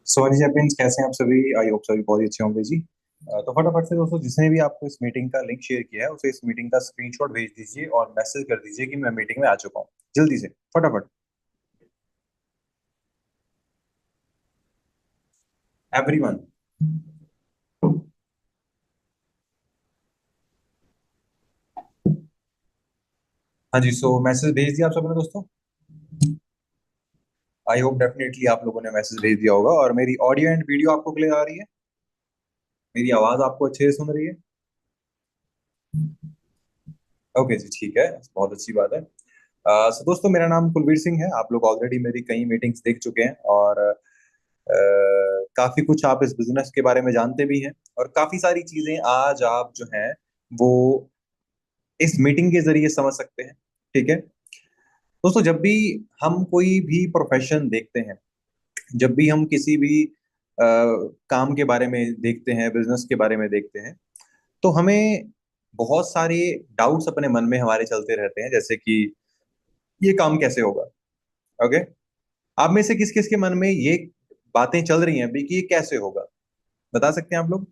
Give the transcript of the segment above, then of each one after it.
Sorry champions, कैसे हैं आप सभी? आई होप सभी बहुत ही अच्छे होंगे जी। तो फटाफट से दोस्तों, जिसने भी आपको इस मीटिंग का लिंक शेयर किया है उसे इस मीटिंग का स्क्रीनशॉट भेज दीजिए और मैसेज कर दीजिए कि मैं मीटिंग में आ चुका हूँ। जल्दी से, फटाफट। एवरीवन। हाँ जी, सो मैसेज भेज दिया आप सबने दोस्तों। आई होप डेफिनेटली आप लोगों ने मैसेज भेज दिया होगा। और मेरी ऑडियो एंड वीडियो आपको क्लियर आ रही है? मेरी आवाज आपको अच्छे से सुन रही है? ओके जी, ठीक है। बहुत अच्छी बात है। सो दोस्तों, मेरा नाम कुलवीर सिंह है। आप लोग ऑलरेडी मेरी कई मीटिंग्स देख चुके हैं और काफी कुछ आप इस बिजनेस के बारे में जानते भी हैं। और काफी सारी चीजें आज आप जो हैं वो इस मीटिंग के जरिए समझ सकते हैं। ठीक है दोस्तों, जब भी हम कोई भी प्रोफेशन देखते हैं, जब भी हम किसी भी काम के बारे में देखते हैं, बिजनेस के बारे में देखते हैं, तो हमें बहुत सारे डाउट्स अपने मन में हमारे चलते रहते हैं। जैसे कि ये काम कैसे होगा? ओके। आप में से किस किस के मन में ये बातें चल रही हैं अभी कि ये कैसे होगा? बता सकते हैं आप लोग?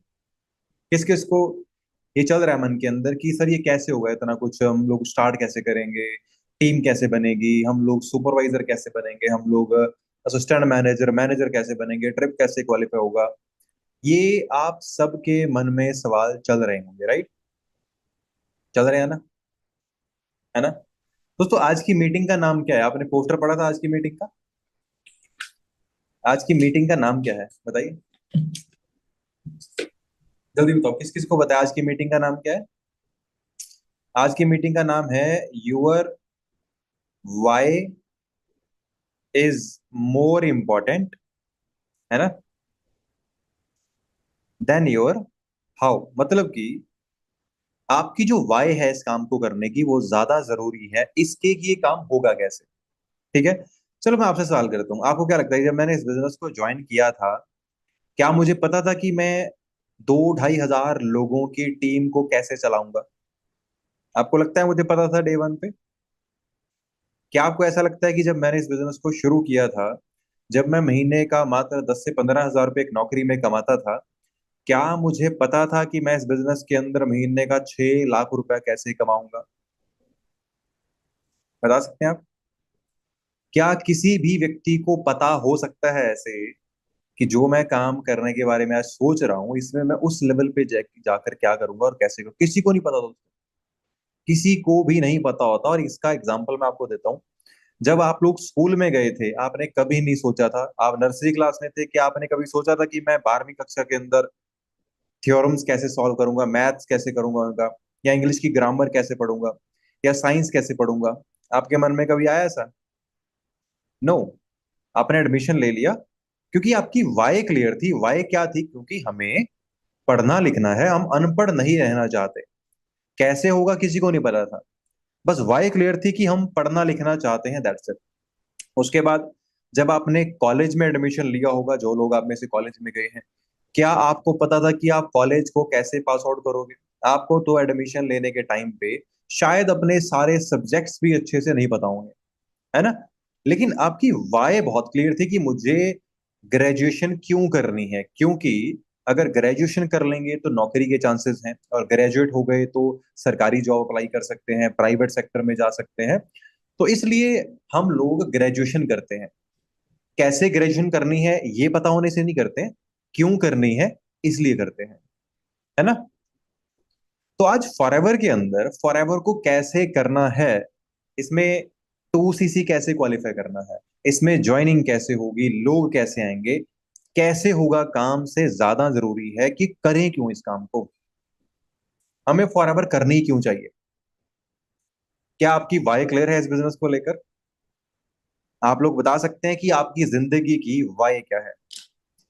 किस किस को ये चल रहा है मन के अंदर कि सर ये कैसे होगा? इतना कुछ हम लोग स्टार्ट कैसे करेंगे? टीम कैसे बनेगी? हम लोग सुपरवाइजर कैसे बनेंगे? हम लोग असिस्टेंट मैनेजर, मैनेजर कैसे बनेंगे? ट्रिप कैसे क्वालिफाई होगा? ये आप सबके मन में सवाल चल रहे होंगे, राइट? चल रहे हैं ना? है ना? दोस्तों, आज की मीटिंग का नाम क्या है? आपने पोस्टर पढ़ा था आज की मीटिंग का? आज की मीटिंग का नाम क्या है बताइए? जल्दी बताओ, किस किस को बताया आज की मीटिंग का नाम क्या है? आज की मीटिंग का नाम है your Y is more important, है ना, देन योर हाउ। मतलब कि आपकी जो वाई है इस काम को करने की वो ज्यादा जरूरी है इसके कि ये काम होगा कैसे। ठीक है। चलो मैं आपसे सवाल करता हूँ, आपको क्या लगता है जब मैंने इस बिजनेस को ज्वाइन किया था, क्या मुझे पता था कि मैं 2-2.5 हजार लोगों की टीम को कैसे चलाऊंगा? आपको लगता है मुझे पता था डे वन पे? क्या आपको ऐसा लगता है कि जब मैंने इस बिजनेस को शुरू किया था, जब मैं महीने का मात्र 10 से 15 हजार रुपये एक नौकरी में कमाता था, क्या मुझे पता था कि मैं इस बिजनेस के अंदर महीने का 6 लाख रुपया कैसे कमाऊंगा? बता सकते हैं आप? क्या किसी भी व्यक्ति को पता हो सकता है ऐसे कि जो मैं काम करने के बारे में आज सोच रहा हूँ इसमें मैं उस लेवल पे जाकर क्या करूंगा और कैसे करूंगा? किसी को नहीं पता दोस्तों। किसी को भी नहीं पता होता। और इसका एग्जाम्पल मैं आपको देता हूँ। जब आप लोग स्कूल में गए थे, आपने कभी नहीं सोचा था, आप नर्सरी क्लास में थे, कि आपने कभी सोचा था कि मैं 12वीं कक्षा के अंदर थ्योरम्स कैसे सॉल्व करूंगा, मैथ्स कैसे करूंगा उनका, या इंग्लिश की ग्रामर कैसे पढ़ूंगा, या साइंस कैसे पढ़ूंगा? आपके मन में कभी आया ऐसा? नो। आपने एडमिशन ले लिया क्योंकि आपकी वाई क्लियर थी। वाई क्या थी? क्योंकि हमें पढ़ना लिखना है, हम अनपढ़ नहीं रहना चाहते। कैसे होगा किसी को नहीं पता था। बस वाई क्लियर थी कि हम पढ़ना लिखना चाहते हैं, दैट्स इट। उसके बाद जब आपने कॉलेज में एडमिशन लिया होगा, जो लोग आप में से कॉलेज में गए हैं, क्या आपको पता था कि आप कॉलेज को कैसे पास आउट करोगे? आपको तो एडमिशन लेने के टाइम पे शायद अपने सारे सब्जेक्ट्स भी अच्छे से नहीं पता होंगे, है ना? लेकिन आपकी वाय बहुत क्लियर थी कि मुझे ग्रेजुएशन क्यों करनी है। क्योंकि अगर ग्रेजुएशन कर लेंगे तो नौकरी के चांसेस हैं, और ग्रेजुएट हो गए तो सरकारी जॉब अप्लाई कर सकते हैं, प्राइवेट सेक्टर में जा सकते हैं। तो इसलिए हम लोग ग्रेजुएशन करते हैं। कैसे ग्रेजुएशन करनी है ये पता होने से नहीं करते, क्यों करनी है इसलिए करते हैं, है ना? तो आज फॉरएवर के अंदर फॉरएवर को कैसे करना है, इसमें 2CC कैसे क्वालिफाई करना है, इसमें ज्वाइनिंग कैसे होगी, लोग कैसे आएंगे, कैसे होगा काम, से ज्यादा जरूरी है कि करें क्यों इस काम को, हमें फॉरएवर करनी क्यों चाहिए। क्या आपकी वाई क्लियर है इस बिजनेस को लेकर? आप लोग बता सकते हैं कि आपकी जिंदगी की वाई क्या है?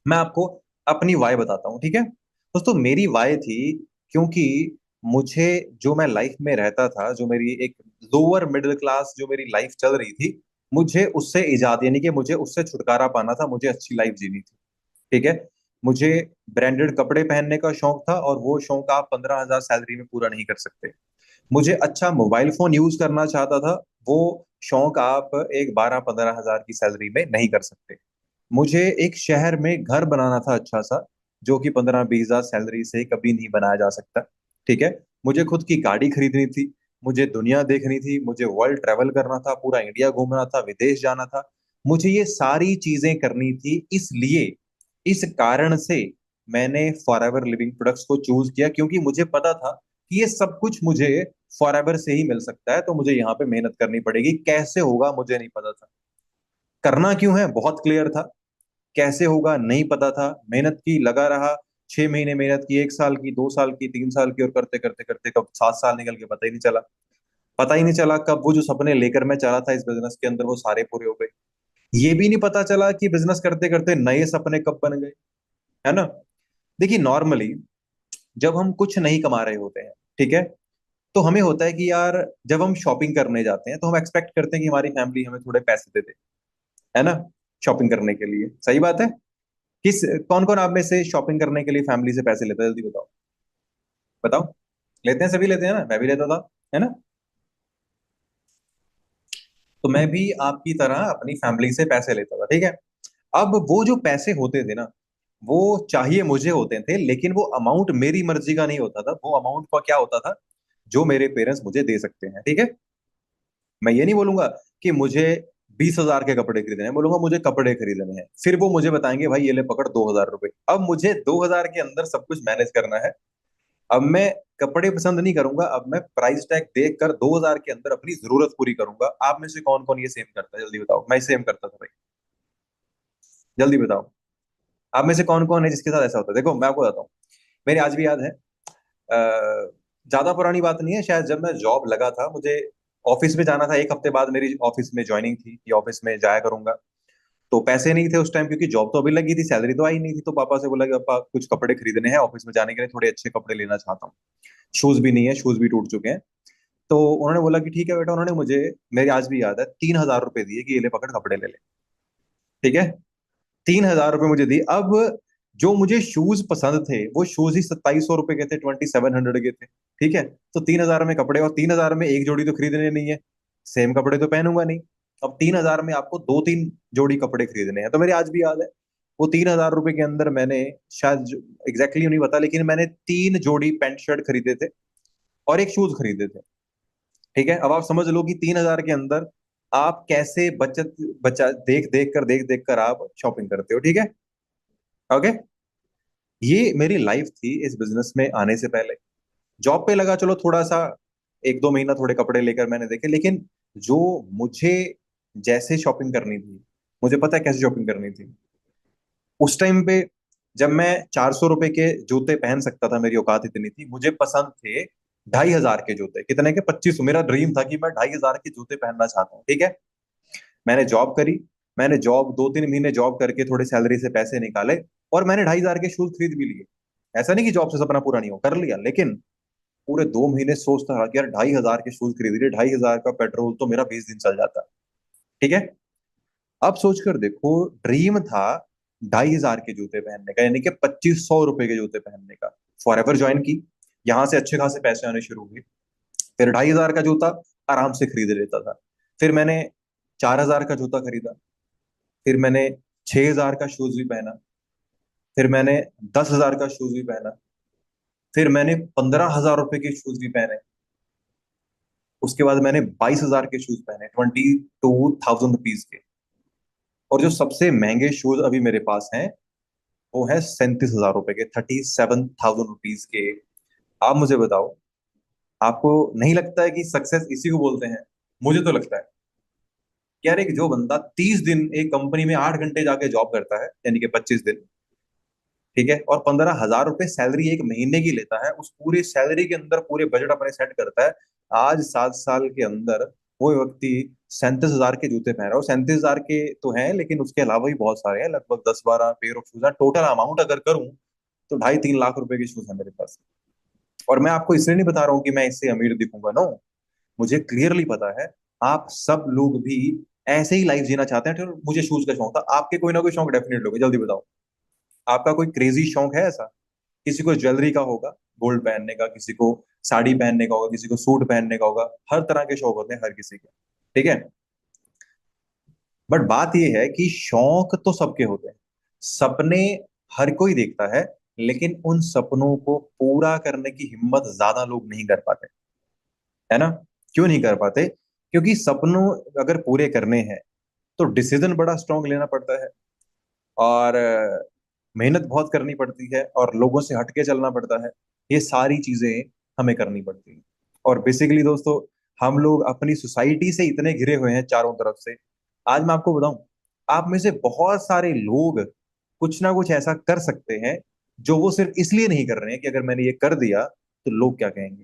मैं आपको अपनी वाई बताता हूँ, ठीक है दोस्तों? मेरी वाई थी क्योंकि मुझे, जो मैं लाइफ में रहता था, जो मेरी एक लोअर मिडिल क्लास जो मेरी लाइफ चल रही थी, मुझे उससे इजाद, यानी कि मुझे उससे छुटकारा पाना था, मुझे अच्छी लाइफ जीनी थी। ठीक है। मुझे ब्रांडेड कपड़े पहनने का शौक था, और वो शौक आप 15 हजार सैलरी में पूरा नहीं कर सकते। मुझे अच्छा मोबाइल फोन यूज करना चाहता था, वो शौक आप एक 12-15 हजार की सैलरी में नहीं कर सकते। मुझे एक शहर में घर बनाना था अच्छा सा, जो कि 15-20 हजार सैलरी से कभी नहीं बनाया जा सकता। ठीक है। मुझे खुद की गाड़ी खरीदनी थी, मुझे दुनिया देखनी थी, मुझे वर्ल्ड ट्रेवल करना था, पूरा इंडिया घूमना था, विदेश जाना था। मुझे ये सारी चीजें करनी थी, इसलिए इस कारण से मैंने फॉरएवर लिविंग प्रोडक्ट्स को चूज किया, क्योंकि मुझे पता था कि ये सब कुछ मुझे फॉरएवर से ही मिल सकता है। तो मुझे यहाँ पे मेहनत करनी पड़ेगी, कैसे होगा मुझे नहीं पता था, करना क्यों है बहुत क्लियर था, कैसे होगा नहीं पता था। मेहनत की, लगा रहा, 6 महीने मेहनत की, 1 साल की, 2 साल की, 3 साल की, और करते करते करते कब 7 साल निकल के पता ही नहीं चला। पता ही नहीं चला कब वो जो सपने लेकर मैं चला था इस बिजनेस के अंदर वो सारे पूरे हो गए। ये भी नहीं पता चला कि बिजनेस करते करते नए सपने कब बन गए। है ना। देखिए नॉर्मली जब हम कुछ नहीं कमा रहे होते हैं, ठीक है, तो हमें होता है कि यार जब हम शॉपिंग करने जाते हैं तो हम एक्सपेक्ट करते हैं कि हमारी फैमिली हमें थोड़े पैसे दे दे। है ना। शॉपिंग करने के लिए सही बात है। किस कौन कौन आप में से शॉपिंग करने के लिए फैमिली से पैसे लेता है, जल्दी बताओ। बताओ। लेते हैं, सभी लेते हैं ना, मैं भी लेता था। है ना। तो मैं भी आपकी तरह अपनी फैमिली से पैसे लेता था, ठीक है। अब वो जो पैसे होते थे ना, वो चाहिए मुझे होते थे, लेकिन वो अमाउंट मेरी मर्जी का नहीं होता था, वो अमाउंट का क्या होता था, जो मेरे पेरेंट्स मुझे दे सकते हैं, ठीक है। मैं ये नहीं बोलूंगा कि मुझे 20 हजार के कपड़े खरीदने हैं, बोलूंगा मुझे कपड़े खरीदने हैं, फिर वो मुझे बताएंगे भाई ये ले पकड़ 2 हजार रुपए। अब मुझे 2 हजार के अंदर सब कुछ मैनेज करना है। अब मैं कपड़े पसंद नहीं करूंगा, अब मैं प्राइस टैग देख कर 2 हजार के अंदर अपनी जरूरत पूरी करूंगा। आप में से कौन कौन ये सेम करता है, जल्दी बताओ। मैं सेम करता था भाई, जल्दी बताओ। आप में से कौन कौन है जिसके साथ ऐसा होता है। देखो मैं आपको बताता हूँ, मेरी आज भी याद है। ज्यादा पुरानी बात नहीं है शायद, जब मैं जॉब लगा था, मुझे ऑफिस में जाना था, 1 हफ्ते बाद मेरी ऑफिस में ज्वाइनिंग थी कि ऑफिस में जाया करूंगा। तो पैसे नहीं थे उस टाइम, क्योंकि जॉब तो अभी लगी थी, सैलरी तो आई नहीं थी। तो पापा से बोला कि पापा कुछ कपड़े खरीदने हैं ऑफिस में जाने के लिए, थोड़े अच्छे कपड़े लेना चाहता हूँ। शूज भी नहीं है, शूज भी टूट चुके हैं। तो उन्होंने बोला कि ठीक है बेटा, उन्होंने मुझे, मेरी आज भी याद है, 3 हजार रुपए दिए कि ये ले पकड़ कपड़े ले ले। ठीक है। 3 हजार रुपए मुझे दिए। अब जो मुझे शूज पसंद थे वो शूज ही 2700 रुपए के थे, 2700 के थे। ठीक है। तो 3 हजार में कपड़े, और 3 हजार में एक जोड़ी तो खरीदने नहीं है, सेम कपड़े तो पहनूंगा नहीं। अब 3 हजार में आपको 2-3 जोड़ी कपड़े खरीदने हैं। तो मेरी आज भी याद है, वो 3 हजार रुपए के अंदर मैंने, शायद एग्जैक्टली नहीं पता, लेकिन मैंने 3 जोड़ी पैंट शर्ट खरीदे थे और एक शूज खरीदे थे। ठीक है। अब आप समझ लो कि 3 हजार के अंदर आप कैसे बचत, बचा देख देख कर आप शॉपिंग करते हो। ठीक है। ओके। ये मेरी लाइफ थी इस बिजनेस में आने से पहले। जॉब पे लगा, चलो थोड़ा सा 1-2 महीना थोड़े कपड़े लेकर मैंने देखे, लेकिन जो मुझे जैसे शॉपिंग करनी थी, मुझे पता है कैसे शॉपिंग करनी थी। उस टाइम पे जब मैं 400 रुपए के जूते पहन सकता था, मेरी औकात इतनी थी, मुझे पसंद थे 2,500 के जूते। कितने के? 25। मेरा ड्रीम था कि मैं 2,500 के जूते पहनना चाहता हूँ। ठीक है। मैंने जॉब करी, मैंने जॉब 2-3 महीने जॉब करके थोड़ी सैलरी से पैसे निकाले, और मैंने 2,500 के शूज खरीद भी लिए। ऐसा नहीं कि जॉब से सपना पूरा नहीं हो, कर लिया, लेकिन पूरे 2 महीने सोचता रहा कि यार 2,500 के शूज खरीद लिए, 2,500 का पेट्रोल तो मेरा 20 दिन चल जाता। ठीक है। अब सोचकर देखो, ड्रीम था 2,500 के जूते पहनने का, यानी कि 2500 रुपए के जूते पहनने का। फॉरएवर ज्वाइन की, यहां से अच्छे खासे पैसे आने शुरू हुए। फिर 2,500 का जूता आराम से खरीद लेता था। फिर मैंने 4,000 का जूता खरीदा। फिर मैंने 6,000 का शूज भी पहना। फिर मैंने 10,000 का शूज भी पहना। फिर मैंने 15,000 रुपए के शूज भी पहने। उसके बाद मैंने 22,000 के शूज पहने, 22,000 रुपीज के। और जो सबसे महंगे शूज अभी मेरे पास हैं, वो है 37,000 रुपए के, 37,000 रुपीज के। आप मुझे बताओ, आपको नहीं लगता है कि सक्सेस इसी को बोलते हैं? मुझे तो लगता है कि यार एक जो बंदा 30 दिन एक कंपनी में 8 घंटे जाके जॉब करता है, यानी कि 25 दिन, ठीक है, और 15,000 रुपए सैलरी एक महीने की लेता है, उस पूरी सैलरी के अंदर पूरे बजट अपने सेट करता है। आज 7 साल के अंदर वो व्यक्ति 37,000 के जूते पहन रहा है। 37,000 के तो हैं, लेकिन उसके अलावा भी बहुत सारे हैं, लगभग 10-12 पेयर ऑफ शूज है। टोटल अमाउंट अगर करूं तो 2.5-3 लाख रुपए के शूज है मेरे पास। और मैं आपको इसलिए नहीं बता रहा हूँ कि मैं इससे अमीर दिखूंगा, नो। मुझे क्लियरली पता है आप सब लोग भी ऐसे ही लाइफ जीना चाहते हैं। तो मुझे शूज का शौक था, आपके कोई ना कोई शौक डेफिनेट होगा, जल्दी बताओ। आपका कोई क्रेजी शौक है ऐसा? किसी को ज्वेलरी का होगा, गोल्ड पहनने का, किसी को साड़ी पहनने का होगा, किसी को सूट पहनने का होगा। हर तरह के शौक होते हैं हर किसी के। ठीक है। बट बात यह है कि शौक तो सबके होते हैं, सपने हर कोई देखता है, लेकिन उन सपनों को पूरा करने की हिम्मत ज्यादा लोग नहीं कर पाते, है ना? क्यों नहीं कर पाते? क्योंकि सपनों अगर पूरे करने हैं तो डिसीजन बड़ा स्ट्रांग लेना पड़ता है, और मेहनत बहुत करनी पड़ती है, और लोगों से हटके चलना पड़ता है। ये सारी चीजें हमें करनी पड़ती हैं। और बेसिकली दोस्तों, हम लोग अपनी सोसाइटी से इतने घिरे हुए हैं चारों तरफ से। आज मैं आपको बताऊं, आप में से बहुत सारे लोग कुछ ना कुछ ऐसा कर सकते हैं जो वो सिर्फ इसलिए नहीं कर रहे हैं कि अगर मैंने ये कर दिया तो लोग क्या कहेंगे।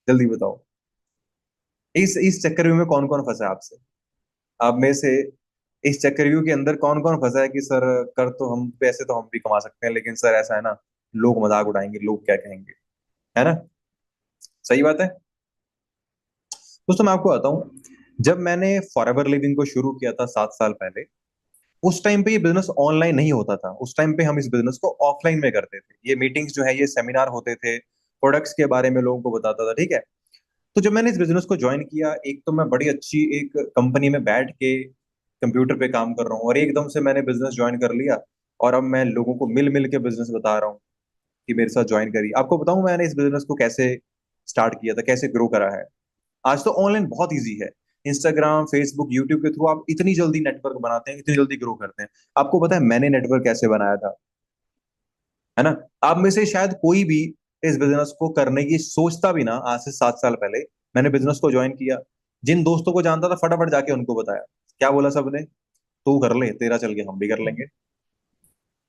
जल्दी बताओ, इस चक्कर में कौन कौन फंसा है आपसे, आप में से? इस चक्रव्यूह के अंदर कौन कौन फंसा है कि सर, कर तो हम पैसे तो हम भी कमा सकते हैं, लेकिन सर ऐसा है ना, लोग मजाक उड़ाएंगे, लोग क्या कहेंगे, है ना? सही बात है। दोस्तों मैं आपको बताऊं, जब मैंने फॉरएवर लिविंग को शुरू किया था 7 साल पहले, उस टाइम पे ये बिजनेस ऑनलाइन नहीं होता था। उस टाइम पे हम इस बिजनेस को ऑफलाइन में करते थे। ये मीटिंग्स जो है, ये सेमिनार होते थे, प्रोडक्ट्स के बारे में लोगों को बताता था, ठीक है? तो जब मैंने इस बिजनेस को ज्वाइन किया, एक तो मैं बड़ी अच्छी एक कंपनी में बैठ के कंप्यूटर पे काम कर रहा हूँ, और एकदम से मैंने बिजनेस ज्वाइन कर लिया, और अब मैं लोगों को मिल मिल के बिजनेस बता रहा हूँ कि मेरे साथ ज्वाइन करिए। आपको बताऊं मैंने इस बिजनेस को कैसे स्टार्ट किया था, कैसे ग्रो करा है। आज तो ऑनलाइन बहुत ईजी है। इंस्टाग्राम, फेसबुक, यूट्यूब के थ्रू आप इतनी जल्दी नेटवर्क बनाते हैं, इतनी जल्दी ग्रो करते हैं। आपको पता है मैंने नेटवर्क कैसे बनाया था, है ना? आप में से शायद कोई भी इस बिजनेस को करने की सोचता भी ना, आज से 7 साल पहले मैंने बिजनेस को ज्वाइन किया। जिन दोस्तों को जानता था फटाफट जाके उनको बताया। क्या बोला सबने? तू कर ले, तेरा चल के हम भी कर लेंगे।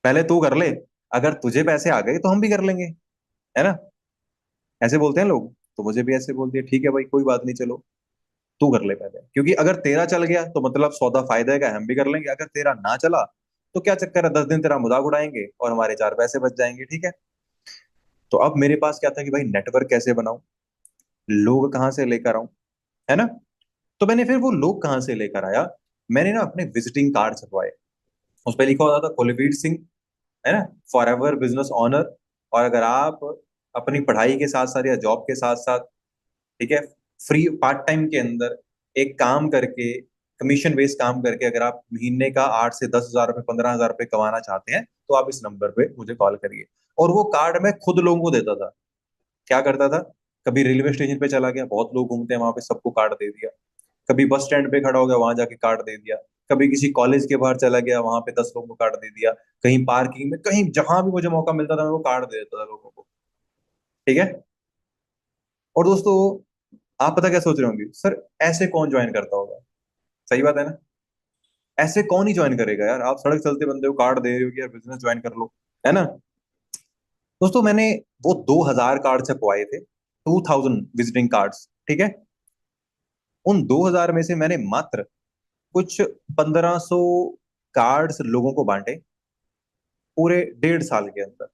पहले तू कर ले, अगर तुझे पैसे आ गए तो हम भी कर लेंगे, है ना? ऐसे बोलते हैं लोग। तो मुझे भी ऐसे बोल दिया, ठीक है भाई, कोई बात नहीं, चलो तू कर ले पहले, क्योंकि अगर तेरा चल गया तो मतलब सौदा फायदा का, हम भी कर लेंगे। अगर तेरा ना चला तो क्या चक्कर है, 10 दिन तेरा मजाक उड़ाएंगे और हमारे 4 पैसे बच जाएंगे, ठीक है? तो अब मेरे पास क्या था कि भाई नेटवर्क कैसे बनाऊं, लोग कहाँ से लेकर आऊं, है ना? तो मैंने फिर वो लोग कहाँ से लेकर आया, मैंने ना अपने विजिटिंग कार्ड छपवाए। उस पर लिखा होता था कुलवीर सिंह, है ना, फॉर एवर बिजनेस ऑनर। और अगर आप अपनी पढ़ाई के साथ साथ या जॉब के साथ साथ, ठीक है, फ्री पार्ट टाइम के अंदर एक काम करके, कमीशन बेस्ड काम करके, अगर आप महीने का 8 से 10 हजार रुपए, 15 हजार रुपए कमाना चाहते हैं, तो आप इस नंबर पे मुझे कॉल करिए। और वो कार्ड मैं खुद लोगों को देता था। क्या करता था, कभी रेलवे स्टेशन पे चला गया, बहुत लोग घूमते हैं वहां पे, सबको कार्ड दे दिया। कभी बस स्टैंड पे खड़ा हो गया, वहां जाके कार्ड दे दिया। कभी किसी कॉलेज के बाहर चला गया, वहां पे 10 लोगों को कार्ड दे दिया। कहीं पार्किंग में, कहीं जहां भी मुझे मौका मिलता था मैं वो कार्ड दे देता था लोगों को, ठीक है? और दोस्तों, आप पता क्या सोच रहे होंगे, सर ऐसे कौन ज्वाइन करता होगा? सही बात है ना, ऐसे कौन ही ज्वाइन करेगा यार, आप सड़क चलते बंदे को कार्ड दे रहे हो कि यार बिजनेस ज्वाइन कर लो, है ना? दोस्तों मैंने वो 2,000 कार्ड छपवाए थे, 2,000 विजिटिंग कार्ड्स, ठीक है? उन 2,000 में से मैंने मात्र कुछ 1,500 कार्ड्स लोगों को बांटे, पूरे 1.5 साल के अंदर।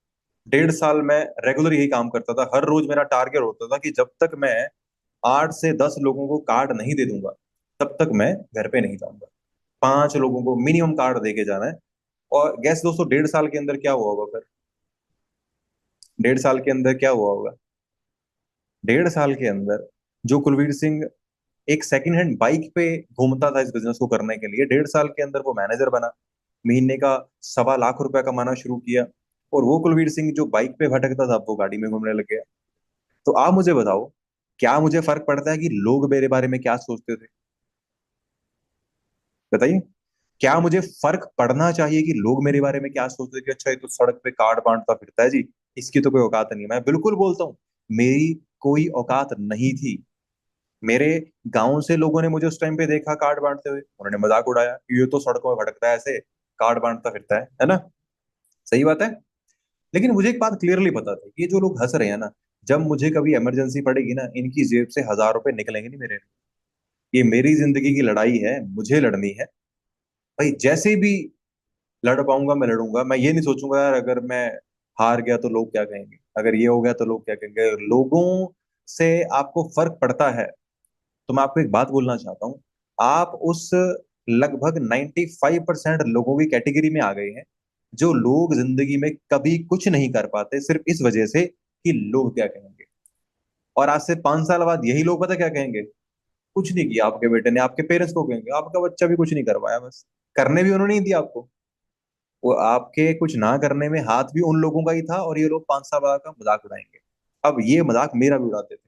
1.5 साल में रेगुलर यही काम करता था। हर रोज मेरा टारगेट होता था कि जब तक मैं 8 से 10 लोगों को कार्ड नहीं दे दूंगा, तब तक मैं घर पे नहीं जाऊंगा। 5 लोगों को मिनिमम कार्ड दे के जाना है। और गैस दोस्तों, 1.5 साल के अंदर क्या हुआ होगा फिर? 1.5 साल के अंदर क्या हुआ होगा? 1.5 साल के अंदर जो कुलवीर सिंह एक सेकंड हैंड बाइक पे घूमता था इस बिजनेस को करने के लिए, 1.5 साल के अंदर वो मैनेजर बना, महीने का 1.25 लाख रुपए कमाना शुरू किया। और वो कुलवीर सिंह जो बाइक पे भटकता था, अब वो गाड़ी में घूमने लग गया। तो आप मुझे बताओ, क्या मुझे फर्क पड़ता है कि लोग मेरे बारे में क्या सोचते थे? बताइए, क्या मुझे फर्क पड़ना चाहिए कि लोग मेरे बारे में क्या सोचते थे कि अच्छा ये तो सड़क पे कार्ड बांटता फिरता है जी, इसकी तो कोई औकात नहीं है? मैं बिल्कुल बोलता हूँ, मेरी कोई औकात नहीं थी। मेरे गांव से लोगों ने मुझे उस टाइम पे देखा कार्ड बांटते हुए, उन्होंने मजाक उड़ाया, ये तो सड़कों में भटकता है ऐसे, कार्ड बांटता फिरता है ना? सही बात है। लेकिन मुझे एक बात क्लियरली पता थी कि ये जो लोग हंस रहे हैं ना, जब मुझे कभी इमरजेंसी पड़ेगी ना, इनकी जेब से 1,000 रुपए निकलेंगे नहीं मेरे लिए। ये मेरी जिंदगी की लड़ाई है, मुझे लड़नी है भाई। जैसे भी लड़ पाऊंगा मैं लड़ूंगा। मैं ये नहीं सोचूंगा यार अगर मैं हार गया तो लोग क्या कहेंगे, अगर ये हो गया तो लोग क्या कहेंगे। लोगों से आपको फर्क पड़ता है तो मैं आपको एक बात बोलना चाहता हूँ, आप उस लगभग 95% लोगों की कैटेगरी में आ गए हैं, जो लोग जिंदगी में कभी कुछ नहीं कर पाते सिर्फ इस वजह से कि लोग क्या कहेंगे। और आज से 5 साल बाद यही लोग पता क्या कहेंगे? कुछ नहीं किया आपके बेटे ने, आपके पेरेंट्स को कहेंगे आपका बच्चा भी कुछ नहीं करवाया, बस करने भी उन्होंने नहीं दिया आपको। वो आपके कुछ ना करने में हाथ भी उन लोगों का ही था, और ये लोग 5 साल बाद का मजाक उड़ाएंगे। अब ये मजाक मेरा भी उड़ाते थे।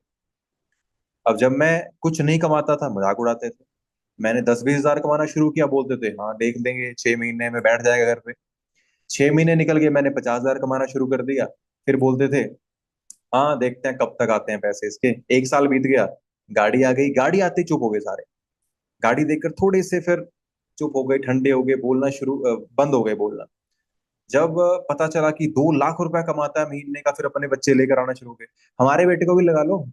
अब जब मैं कुछ नहीं कमाता था मजाक उड़ाते थे। मैंने 10-20 हजार कमाना शुरू किया, बोलते थे हाँ देख लेंगे 6 महीने में बैठ जाएगा घर पे। 6 महीने निकल गए, मैंने 50 हजार कमाना शुरू कर दिया। फिर बोलते थे हाँ देखते हैं कब तक आते हैं पैसे इसके। 1 साल बीत गया, गाड़ी आ गई, गाड़ी आते ही चुप हो गए सारे। गाड़ी देखकर थोड़े से फिर चुप हो गए, ठंडे हो गए, बोलना बंद हो गए बोलना। जब पता चला कि 2 लाख रुपया कमाता है महीने का, फिर अपने बच्चे लेकर आना शुरू हो गए। हमारे बेटे को भी लगा लो,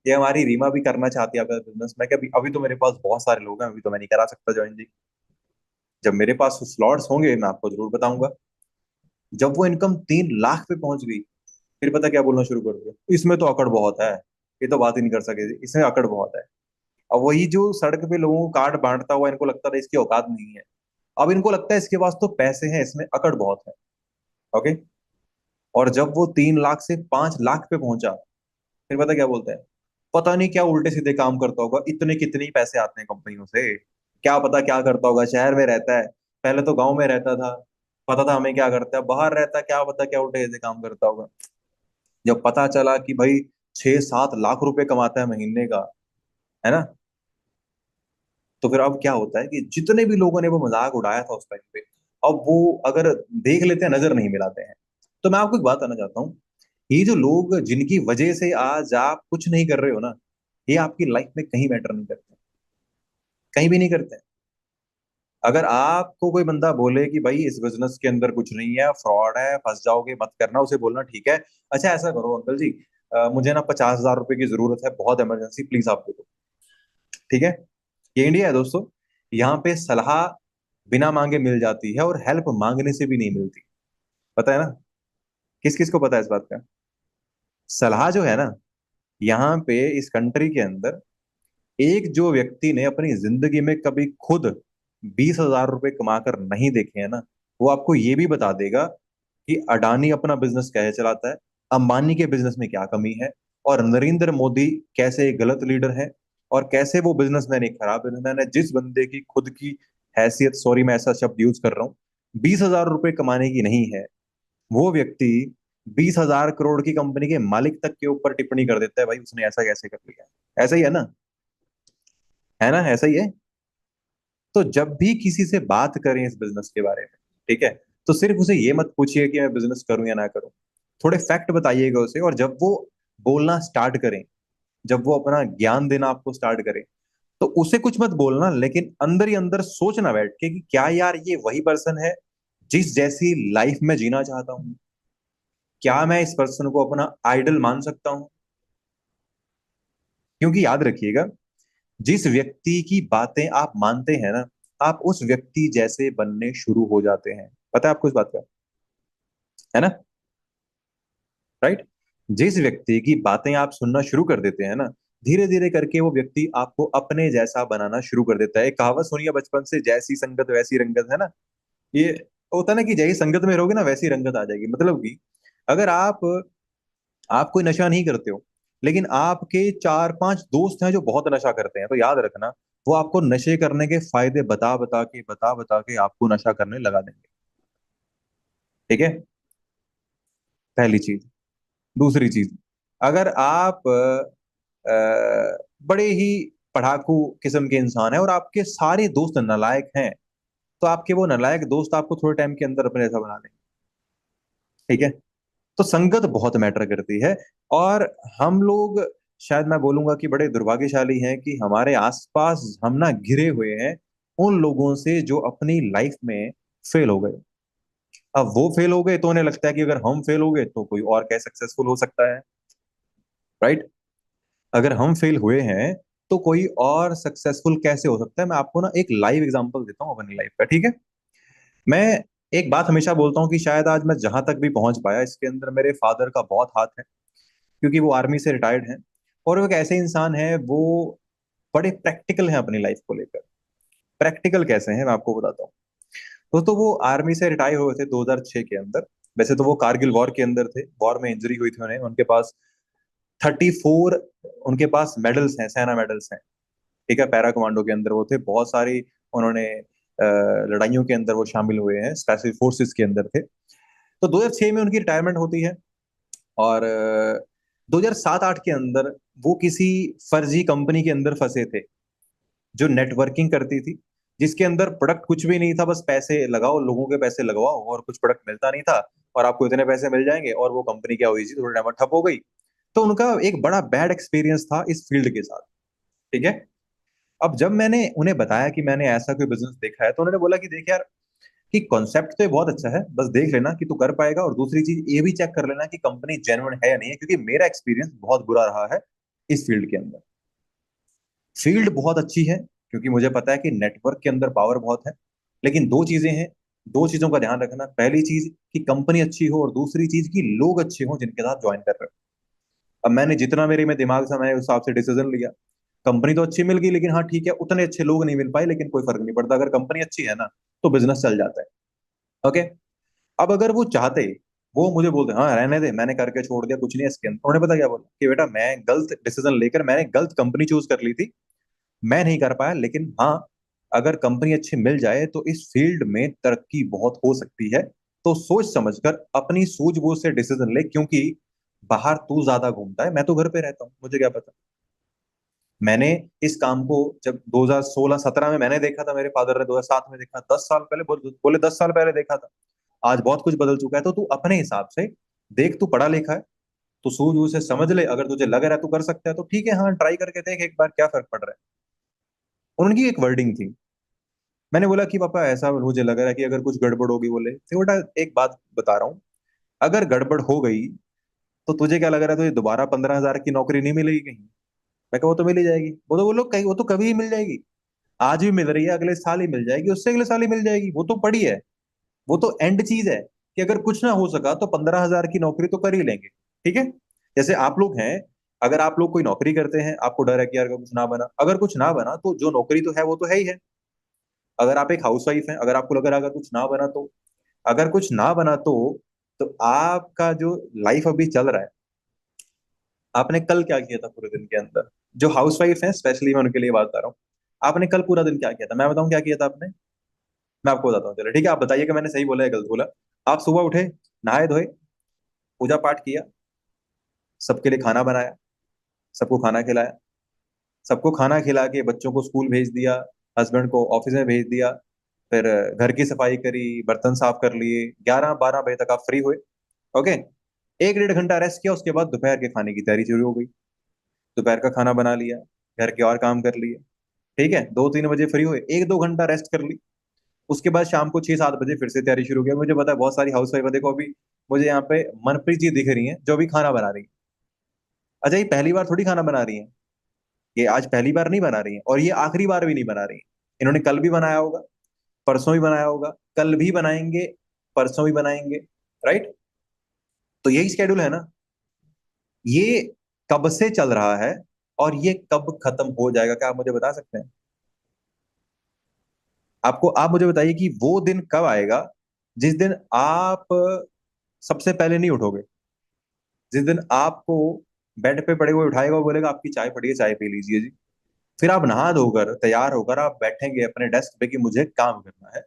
ये हमारी रीमा भी करना चाहती है आपका बिजनेस। मैं क्या, अभी अभी तो मेरे पास बहुत सारे लोग हैं, अभी तो मैं नहीं करा सकता ज्वाइन जी। जब मेरे पास स्लॉट्स होंगे मैं आपको जरूर बताऊंगा। जब वो इनकम 3 लाख पे पहुंच गई, फिर पता क्या बोलना शुरू कर दिया, इसमें तो अकड़ बहुत है, ये तो बात ही नहीं कर सके, इसमें अकड़ बहुत है। अब वही जो सड़क पे लोगों को कार्ड बांटता हुआ, इनको लगता था इसकी औकात नहीं है, अब इनको लगता है इसके पास तो पैसे हैं, इसमें अकड़ बहुत है। ओके। और जब वो 3 लाख से 5 लाख पे पहुंचा, फिर पता क्या बोलते हैं, पता नहीं क्या उल्टे सीधे काम करता होगा, इतने कितने ही पैसे आते हैं कंपनियों से, क्या पता क्या करता होगा, शहर में रहता है, पहले तो गांव में रहता था, पता था हमें क्या करता है, बाहर रहता है, क्या पता क्या उल्टे सीधे काम करता होगा। जब पता चला कि भाई 6-7 लाख रुपए कमाता है महीने का, है ना, तो फिर अब क्या होता है कि जितने भी लोगों ने वो मजाक उड़ाया था उस टाइम पे, अब वो अगर देख लेते हैं, नजर नहीं मिलाते हैं। तो मैं आपको एक बात कहना चाहता हूँ, ये जो लोग जिनकी वजह से आज आप कुछ नहीं कर रहे हो ना, ये आपकी लाइफ में कहीं मैटर नहीं करते, कहीं भी नहीं करते। अगर आपको कोई बंदा बोले कि भाई इस बिजनेस के अंदर कुछ नहीं है, फ्रॉड है, फंस जाओगे, मत करना, उसे बोलना ठीक है, अच्छा ऐसा करो अंकल जी, मुझे ना 50 हजार रुपए की जरूरत है, बहुत इमरजेंसी, प्लीज आप दे दो। ठीक है। ये इंडिया है दोस्तों, यहाँ पे सलाह बिना मांगे मिल जाती है, और हेल्प मांगने से भी नहीं मिलती। पता है ना, किस किस को पता है इस बात का। सलाह जो है ना, यहाँ पे इस कंट्री के अंदर, एक जो व्यक्ति ने अपनी जिंदगी में कभी खुद 20 हजार रुपए कमाकर नहीं देखे हैं ना, वो आपको ये भी बता देगा कि अडानी अपना बिजनेस कैसे चलाता है, अंबानी के बिजनेस में क्या कमी है, और नरेंद्र मोदी कैसे एक गलत लीडर है, और कैसे वो बिजनेसमैन एक खराब बिजनेसमैन है। जिस बंदे की खुद की हैसियत, सॉरी मैं ऐसा शब्द यूज कर रहा हूँ, 20 हजार रुपए कमाने की नहीं है, वो व्यक्ति 20 हजार करोड़ की कंपनी के मालिक तक के ऊपर टिप्पणी कर देता है, भाई उसने ऐसा कैसे कर लिया। ऐसा ही है ना, है ना, ऐसा ही है। तो जब भी किसी से बात करें इस बिजनेस के बारे में, ठीक है, तो सिर्फ उसे ये मत पूछिए कि मैं बिजनेस करूं या ना करूं, थोड़े फैक्ट बताइएगा उसे। और जब वो बोलना स्टार्ट करें, जब वो अपना ज्ञान देना आपको स्टार्ट करें, तो उसे कुछ मत बोलना, लेकिन अंदर ही अंदर सोचना बैठ के कि क्या यार ये वही पर्सन है जिस जैसी लाइफ में जीना चाहता हूँ, क्या मैं इस पर्सन को अपना आइडल मान सकता हूँ। क्योंकि याद रखिएगा, जिस व्यक्ति की बातें आप मानते हैं ना, आप उस व्यक्ति जैसे बनने शुरू हो जाते हैं। पता है आपको इस बात का, है ना, राइट। जिस व्यक्ति की बातें आप सुनना शुरू कर देते हैं ना, धीरे धीरे करके वो व्यक्ति आपको अपने जैसा बनाना शुरू कर देता है। एक कहावत सुनिए बचपन से, जैसी संगत वैसी रंगत, है ना। ये होता है ना कि जैसी संगत में रहोगे ना वैसी रंगत आ जाएगी। मतलब कि अगर आप कोई नशा नहीं करते हो, लेकिन आपके 4-5 दोस्त हैं जो बहुत नशा करते हैं, तो याद रखना, वो आपको नशे करने के फायदे बता बता के आपको नशा करने लगा देंगे। ठीक है, पहली चीज। दूसरी चीज, अगर आप बड़े ही पढ़ाकू किस्म के इंसान है और आपके सारे दोस्त नालायक हैं, तो आपके वो नालायक दोस्त आपको थोड़े टाइम के अंदर अपने जैसा बना लेंगे। ठीक है। तो संगत बहुत मैटर करती है। और हम लोग, शायद मैं बोलूंगा कि बड़े दुर्भाग्यशाली हैं कि हमारे आसपास हम ना घिरे हुए हैं उन लोगों से जो अपनी लाइफ में फेल हो गए। अब वो फेल हो गए तो उन्हें लगता है कि अगर हम फेल हो गए तो कोई और कैसे सक्सेसफुल हो सकता है, राइट। अगर हम फेल हुए हैं तो कोई और सक्सेसफुल कैसे हो सकता है। मैं आपको ना एक लाइव एग्जांपल देता हूँ अपनी लाइफ का, ठीक है। मैं एक बात हमेशा बोलता हूँ कि शायद आज मैं जहां तक भी पहुंच पाया, इसके अंदर मेरे फादर का बहुत हाथ है, क्योंकि वो आर्मी से रिटायर्ड हैं, और वो एक ऐसे इंसान है, वो बड़े प्रैक्टिकल हैं अपनी लाइफ को लेकर। प्रैक्टिकल कैसे हैं मैं आपको बताता हूँ। दोस्तों, वो आर्मी से रिटायर हुए थे 2006 के अंदर। वैसे तो वो कारगिल वॉर के अंदर थे, वॉर में इंजरी हुई थी उन्हें। उनके पास 34 उनके पास मेडल्स हैं, सेना मेडल्स हैं। ठीक है, पैरा कमांडो के अंदर वो थे, बहुत सारी उन्होंने लड़ाइयों के अंदर वो शामिल हुए हैं, स्पेशल फोर्सेस के अंदर थे। तो 2006 में उनकी रिटायरमेंट होती है, और 2007-8 के अंदर वो किसी फर्जी कंपनी के अंदर फंसे थे, जो नेटवर्किंग करती थी, जिसके अंदर प्रोडक्ट कुछ भी नहीं था, बस पैसे लगाओ, लोगों के पैसे लगवाओ, और कुछ प्रोडक्ट मिलता नहीं था, और आपको इतने पैसे मिल जाएंगे, और वो कंपनी क्या हुई थी, थोड़ा टाइम ठप हो गई। तो उनका एक बड़ा बैड एक्सपीरियंस था इस फील्ड के साथ। ठीक है। अब जब मैंने उन्हें बताया कि मैंने ऐसा कोई बिजनेस देखा है, तो उन्होंने बोला कि देख यार, कि कॉन्सेप्ट तो ये बहुत अच्छा है, बस देख लेना कि तू कर पाएगा, और दूसरी चीज ये भी चेक कर लेना कि कंपनी जेन्युइन है या नहीं है, क्योंकि मेरा एक्सपीरियंस बहुत बुरा रहा है इस फील्ड के अंदर। फील्ड बहुत अच्छी है, क्योंकि मुझे पता है कि नेटवर्क के अंदर पावर बहुत है, लेकिन दो चीजें हैं, दो चीजों का ध्यान रखना। पहली चीज कि कंपनी अच्छी हो, और दूसरी चीज कि लोग अच्छे हों जिनके साथ ज्वाइन कर रहे हो। अब मैंने जितना मेरे में दिमाग था, मैंने उस हिसाब से डिसीजन लिया। कंपनी तो अच्छी मिल गई, लेकिन हाँ ठीक है, उतने अच्छे लोग नहीं मिल पाए, लेकिन कोई फर्क नहीं पड़ता, अगर कंपनी अच्छी है ना, तो बिजनेस चल जाता है। ओके। अब अगर वो चाहते, वो मुझे बोलते हाँ रहने दे, मैंने करके छोड़ दिया, कुछ नहीं है इसके अंदर, उन्होंने पता क्या बोला कि बेटा मैं गलत डिसीजन लेकर मैंने गलत कंपनी चूज कर ली थी, मैं नहीं कर पाया, लेकिन हाँ, अगर कंपनी अच्छी मिल जाए तो इस फील्ड में तरक्की बहुत हो सकती है। तो सोच समझकर अपनी सूझबूझ से डिसीजन ले, क्योंकि बाहर तू ज्यादा घूमता है, मैं तो घर पे रहता हूँ, मुझे क्या पता। मैंने इस काम को जब 2016-17 में मैंने देखा था, मेरे फादर ने 2007 में देखा, 10 साल पहले बोले 10 साल पहले देखा था। आज बहुत कुछ बदल चुका है, तो तू अपने हिसाब से देख, तू पढ़ा लिखा है, तो सूझबूझ से समझ ले, अगर तुझे लग रहा है तू कर सकता है तो ठीक है, हाँ ट्राई करके देख एक बार, क्या फर्क पड़ रहा है। उनकी एक वर्डिंग थी। मैंने बोला कि पापा ऐसा मुझे लग रहा है कि अगर कुछ गड़बड़ होगी, बोले तो बेटा एक बात बता रहा हूँ, अगर गड़बड़ हो गई तो तुझे क्या लग रहा है, तुझे दोबारा 15,000 की नौकरी नहीं मिलेगी कहीं? मैं कहा वो तो मिल ही जाएगी। वो लोग कहीं, वो तो कभी ही मिल जाएगी, आज भी मिल रही है, अगले साल ही मिल जाएगी, उससे अगले साल ही मिल जाएगी, वो तो पड़ी है। वो तो एंड चीज है, कि अगर कुछ ना हो सका तो 15,000 की नौकरी तो कर ही लेंगे। ठीक है। जैसे आप लोग हैं, अगर आप लोग कोई नौकरी करते हैं, आपको डर है कि यार अगर कुछ ना बना, अगर कुछ ना बना तो जो नौकरी तो है वो तो है ही है। अगर आप एक हाउसवाइफ हैं, अगर आपको लग रहा है अगर कुछ ना बना तो, अगर कुछ ना बना तो आपका जो लाइफ अभी चल रहा है, आपने कल क्या किया था पूरे दिन के अंदर? जो हाउसवाइफ हैं स्पेशली, मैं उनके लिए बात कर रहा हूँ। आपने कल पूरा दिन क्या किया था, मैं बताऊं क्या किया था आपने? मैं आपको बताता हूँ, चलो ठीक है, आप बताइए कि मैंने सही बोला है गलत बोला। आप सुबह उठे, नहाए धोए, पूजा पाठ किया, सबके लिए खाना बनाया, सबको खाना खिलाया, सबको खाना खिला के बच्चों को स्कूल भेज दिया, हस्बैंड को ऑफिस में भेज दिया, फिर घर की सफाई करी, बर्तन साफ कर लिए, 11-12 बजे तक आप फ्री हुए। ओके। 1-1.5 घंटा रेस्ट किया, उसके बाद दोपहर के खाने की तैयारी शुरू हो गई, दोपहर का खाना बना लिया, घर के और काम कर लिए। ठीक है, 2-3 बजे फ्री हुए, 1-2 घंटा रेस्ट कर ली, उसके बाद शाम को 6-7 बजे फिर से तैयारी शुरू किया। मुझे पता है बहुत सारी हाउस वाइफ, देखो अभी मुझे यहाँ पे मनप्रीत जी दिख रही हैं जो अभी खाना बना रही हैं। अच्छा, ये पहली बार थोड़ी खाना बना रही हैं, ये आज पहली बार नहीं बना रही हैं, और ये आखिरी बार भी नहीं बना रही हैं। इन्होंने कल भी बनाया होगा, परसों भी बनाया होगा, कल भी बनाएंगे, परसों भी बनाएंगे। राइट। तो यही स्केड्यूल है ना। ये कब से चल रहा है, और ये कब खत्म हो जाएगा, क्या आप मुझे बता सकते हैं? आपको, आप मुझे बताइए कि वो दिन कब आएगा जिस दिन आप सबसे पहले नहीं उठोगे, जिस दिन आपको बेड पे पड़े हुए उठाएगा, वो बोलेगा आपकी चाय पड़ी है, चाय पी लीजिए जी। फिर आप नहा धोकर तैयार होकर आप बैठेंगे अपने डेस्क पे कि मुझे काम करना है,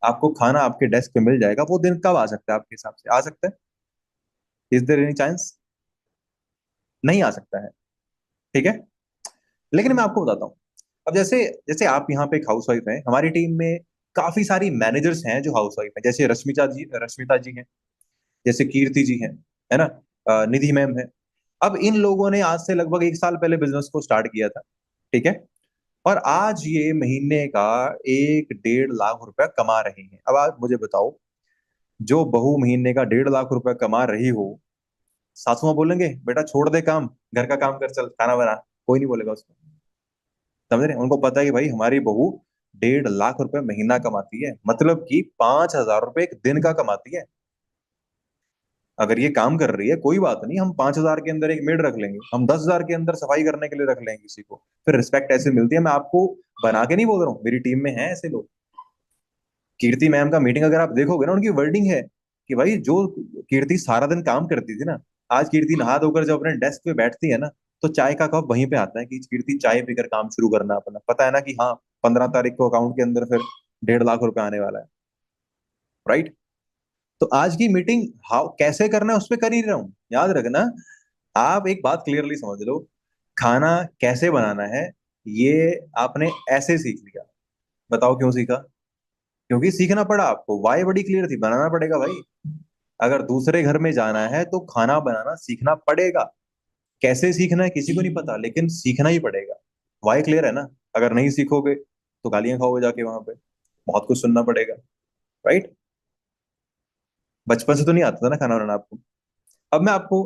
आपको खाना आपके डेस्क पे मिल जाएगा। वो दिन कब आ सकता है आपके हिसाब से, आ सकता है? Is there any chance? नहीं आ सकता है। ठीक है। लेकिन मैं आपको बताता हूँ, अब जैसे जैसे आप यहाँ पे एक हाउस वाइफ हैं, हमारी टीम में काफी सारी मैनेजर्स हैं जो हाउस वाइफ हैं, जैसे रश्मिता जी हैं, जैसे कीर्ति जी हैं, है ना, निधि मैम है। अब इन लोगों ने आज से लगभग 1 साल पहले बिजनेस को स्टार्ट किया था। ठीक है। और आज ये महीने का 1-1.5 लाख रुपया कमा रहे हैं। अब आप मुझे बताओ, जो बहू महीने का 1.5 लाख रुपया कमा रही हो, सासू माँ बोलेंगे बेटा छोड़ दे काम, घर का काम कर, चल खाना बना? कोई नहीं बोलेगा उसको। समझ रहे हैं? उनको पता है कि भाई हमारी बहू 1.5 लाख रुपए महीना कमाती है, मतलब कि 5,000 रुपए एक दिन का कमाती है। अगर ये काम कर रही है, कोई बात नहीं, हम 5,000 के अंदर एक मेड रख लेंगे, हम 10,000 के अंदर सफाई करने के लिए रख लेंगे किसी को। फिर रिस्पेक्ट ऐसे मिलती है। मैं आपको बना के नहीं बोल रहा हूँ, मेरी टीम में है ऐसे लोग। कीर्ति मैम का मीटिंग अगर आप देखोगे ना, उनकी वर्डिंग है कि भाई जो कीर्ति सारा दिन काम करती थी ना, आज कीर्ति नहा धोकर जब अपने डेस्क पे बैठती है ना, तो चाय का कप वहीं पे आता है कि कीर्ति चाय पीकर काम शुरू करना अपना, पता है ना कि हाँ 15 तारीख को अकाउंट के अंदर फिर 1.5 लाख रुपए आने वाला है, राइट? तो आज की मीटिंग हाउ कैसे करना है उस पर कर ही रहा हूं। याद रखना, आप एक बात क्लियरली समझ लो, खाना कैसे बनाना है ये आपने ऐसे सीख लिया। बताओ क्यों सीखा? क्योंकि सीखना पड़ा आपको, वाई बड़ी क्लियर थी, बनाना पड़ेगा भाई। अगर दूसरे घर में जाना है तो खाना बनाना सीखना पड़ेगा। कैसे सीखना है किसी को नहीं पता, लेकिन सीखना ही पड़ेगा। वाई क्लियर है ना? अगर नहीं सीखोगे तो गालियां खाओगे जाके वहां पे, बहुत कुछ सुनना पड़ेगा, राइट? बचपन से तो नहीं आता था ना खाना बनाना आपको। अब मैं आपको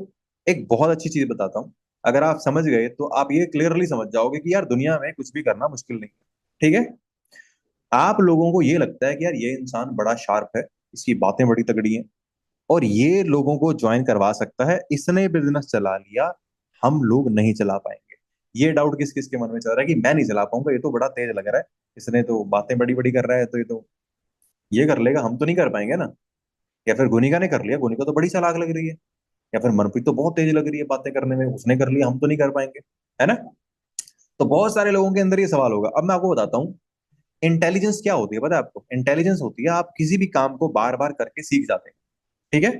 एक बहुत अच्छी चीज बताता हूँ। अगर आप समझ गए तो आप ये क्लियरली समझ जाओगे कि यार दुनिया में कुछ भी करना मुश्किल नहीं है। ठीक है? आप लोगों को ये लगता है कि यार ये इंसान बड़ा शार्प है, इसकी बातें बड़ी तगड़ी हैं, और ये लोगों को ज्वाइन करवा सकता है, इसने बिजनेस चला लिया, हम लोग नहीं चला पाएंगे। ये डाउट किस किस के मन में चल रहा है कि मैं नहीं चला पाऊंगा, ये तो बड़ा तेज लग रहा है, इसने तो बातें बड़ी बड़ी कर रहा है, तो ये तो ये कर लेगा, हम तो नहीं कर पाएंगे ना। या फिर गुनिका ने कर लिया, गुनिका तो बड़ी चालाक लग रही है। या फिर मनप्रीत तो बहुत तेज लग रही है बातें करने में, उसने कर लिया, हम तो नहीं कर पाएंगे, है ना? तो बहुत सारे लोगों के अंदर ये सवाल होगा। अब मैं आपको बताता हूँ इंटेलिजेंस क्या होती है। पता है आपको? इंटेलिजेंस होती है आप किसी भी काम को बार बार करके सीख जाते हैं। ठीक है?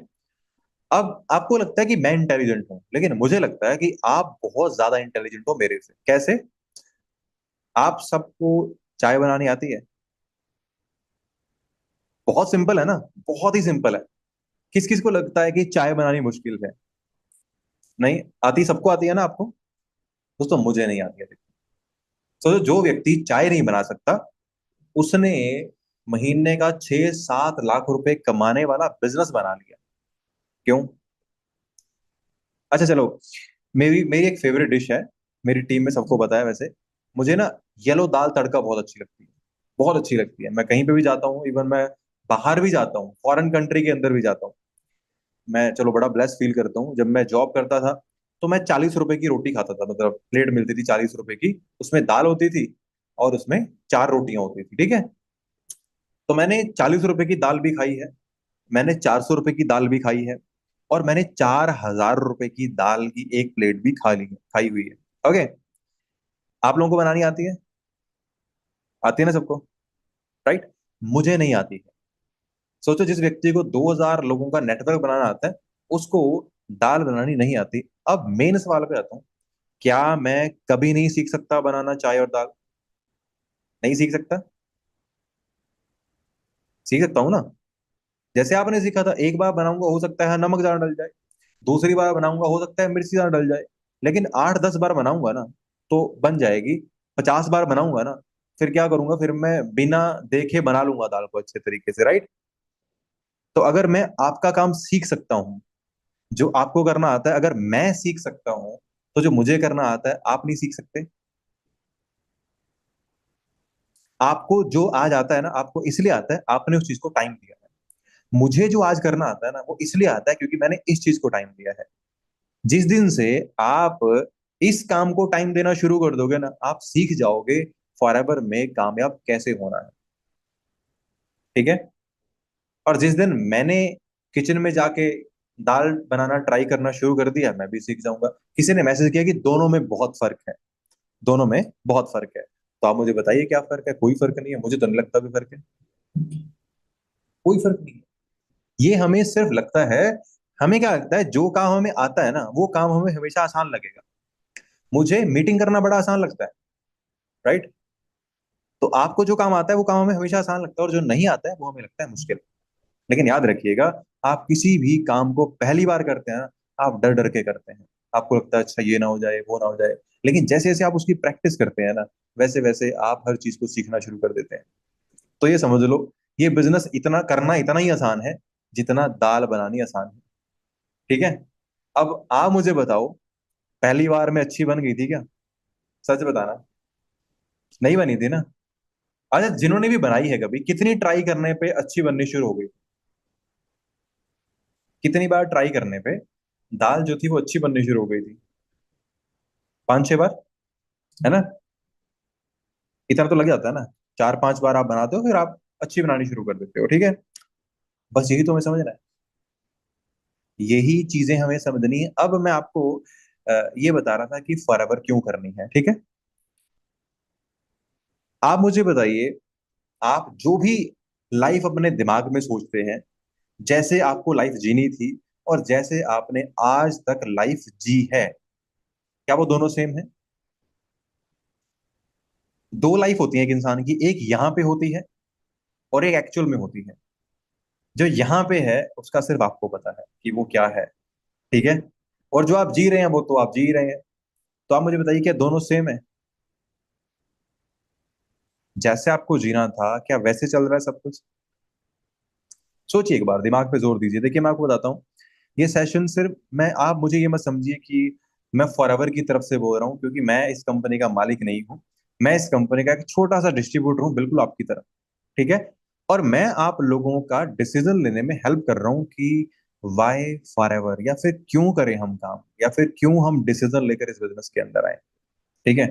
अब आपको लगता है कि मैं इंटेलिजेंट हूं, लेकिन मुझे लगता है कि आप बहुत ज्यादा इंटेलिजेंट हो मेरे से। कैसे? आप सबको चाय बनानी आती है? बहुत सिंपल है ना, बहुत ही सिंपल है। किस किस को लगता है कि चाय बनानी मुश्किल है? नहीं आती, सबको आती है ना आपको। दोस्तों मुझे नहीं आती है। तो जो व्यक्ति चाय नहीं बना सकता, उसने महीने का 6-7 लाख रुपए कमाने वाला बिजनेस बना लिया। क्यों? अच्छा चलो, मेरी मेरी एक फेवरेट डिश है, मेरी टीम में सबको पता है वैसे। मुझे ना येलो दाल तड़का बहुत अच्छी लगती है, बहुत अच्छी लगती है। मैं कहीं पे भी जाता हूँ, इवन मैं बाहर भी जाता हूँ, फॉरेन कंट्री के अंदर भी जाता हूँ, मैं चलो बड़ा ब्लेस फील करता हूँ। जब मैं जॉब करता था तो मैं 40 रुपए की रोटी खाता था, मतलब प्लेट मिलती थी 40 रुपए की, उसमें दाल होती थी और उसमें 4 रोटियां होती थी। ठीक है? तो मैंने 40 रुपए की दाल भी खाई है, मैंने 400 रुपए की दाल भी खाई है, और मैंने 4,000 रुपए की दाल की एक प्लेट भी खा ली है, खाई हुई है। ओके? आप लोगों को बनानी आती है? आती है ना सबको, राइट? मुझे नहीं आती है। सोचो जिस व्यक्ति को 2,000 लोगों का नेटवर्क बनाना आता है, उसको दाल बनानी नहीं आती। अब मेन सवाल पे आता हूँ, क्या मैं कभी नहीं सीख सकता बनाना चाय और दाल? नहीं सीख सकता? सीख सकता हूँ ना। जैसे आपने सीखा था, एक बार बनाऊंगा हो सकता है नमक ज्यादा डल जाए, दूसरी बार बनाऊंगा हो सकता है मिर्ची ज्यादा डल जाए, लेकिन 8-10 बार बनाऊंगा ना तो बन जाएगी। 50 बार बनाऊंगा ना, फिर क्या करूंगा, फिर मैं बिना देखे बना लूंगा दाल को अच्छे तरीके से, राइट? तो अगर मैं आपका काम सीख सकता हूँ, जो आपको करना आता है अगर मैं सीख सकता हूँ, तो जो मुझे करना आता है आप नहीं सीख सकते? आपको जो आज आता है ना, आपको इसलिए आता है आपने उस चीज को टाइम दिया है। मुझे जो आज करना आता है ना, वो इसलिए आता है क्योंकि मैंने इस चीज को टाइम दिया है। जिस दिन से आप इस काम को टाइम देना शुरू कर दोगे ना, आप सीख जाओगे फॉरएवर में कामयाब कैसे होना है। ठीक है? और जिस दिन मैंने किचन में जाके दाल बनाना ट्राई करना शुरू कर दिया, मैं भी सीख जाऊंगा। किसी ने मैसेज किया कि दोनों में बहुत फर्क है, दोनों में बहुत फर्क है। तो आप मुझे बताइए क्या फर्क है? कोई फर्क नहीं है, मुझे तो नहीं लगता भी फर्क है, कोई फर्क नहीं है। ये हमें सिर्फ लगता है, हमें क्या लगता है, जो काम हमें आता है ना वो काम हमें हमेशा आसान लगेगा। मुझे मीटिंग करना बड़ा आसान लगता है, राइट? तो आपको जो काम आता है वो काम हमें हमेशा आसान लगता है, और जो नहीं आता है वो हमें लगता है मुश्किल। लेकिन याद रखिएगा, आप किसी भी काम को पहली बार करते हैं ना, आप डर डर के करते हैं। आपको लगता है अच्छा ये ना हो जाए, वो ना हो जाए। लेकिन जैसे जैसे आप उसकी प्रैक्टिस करते हैं ना, वैसे वैसे आप हर चीज को सीखना शुरू कर देते हैं। तो ये समझ लो, ये बिजनेस इतना करना इतना ही आसान है जितना दाल बनानी आसान है। ठीक है? अब आप मुझे बताओ, पहली बार में अच्छी बन गई थी क्या? सच बताना। नहीं बनी थी ना? अच्छा, जिन्होंने भी बनाई है कभी, कितनी ट्राई करने पे अच्छी बननी शुरू हो गई? कितनी बार ट्राई करने पे दाल जो थी वो अच्छी बननी शुरू हो गई थी? 5-6 बार, है ना? इतना तो लग जाता है ना। 4-5 बार आप बनाते हो, फिर आप अच्छी बनानी शुरू कर देते हो। ठीक है? बस यही तो हमें समझना है, यही चीजें हमें समझनी है। अब मैं आपको ये बता रहा था कि फॉरएवर क्यों करनी है, ठीक है। आप मुझे बताइए, आप जो भी लाइफ अपने दिमाग में सोचते हैं, जैसे आपको लाइफ जीनी थी और जैसे आपने आज तक लाइफ जी है, क्या वो दोनों सेम है? दो लाइफ होती है एक इंसान की, एक यहाँ पे होती है और एक एक्चुअल में होती है। जो यहाँ पे है उसका सिर्फ आपको पता है कि वो क्या है, ठीक है। और जो आप जी रहे हैं वो तो आप जी रहे हैं। तो आप मुझे बताइए, क्या दोनों सेम है? जैसे आपको जीना था क्या वैसे चल रहा है सब कुछ? सोचिए एक बार, दिमाग पे जोर दीजिए। देखिए मैं आपको बताता हूँ, ये सेशन सिर्फ मैं, आप मुझे ये मत समझिए कि मैं फॉरएवर की तरफ से बोल रहा हूँ, क्योंकि मैं इस कंपनी का मालिक नहीं हूँ। मैं इस कंपनी का एक छोटा सा डिस्ट्रीब्यूटर हूँ, बिल्कुल आपकी तरह, ठीक है। और मैं आप लोगों का डिसीजन लेने में हेल्प कर रहा हूँ कि वाई फॉरएवर, या फिर क्यों करें हम काम, या फिर क्यों हम डिसीजन लेकर इस बिजनेस के अंदर आए, ठीक है।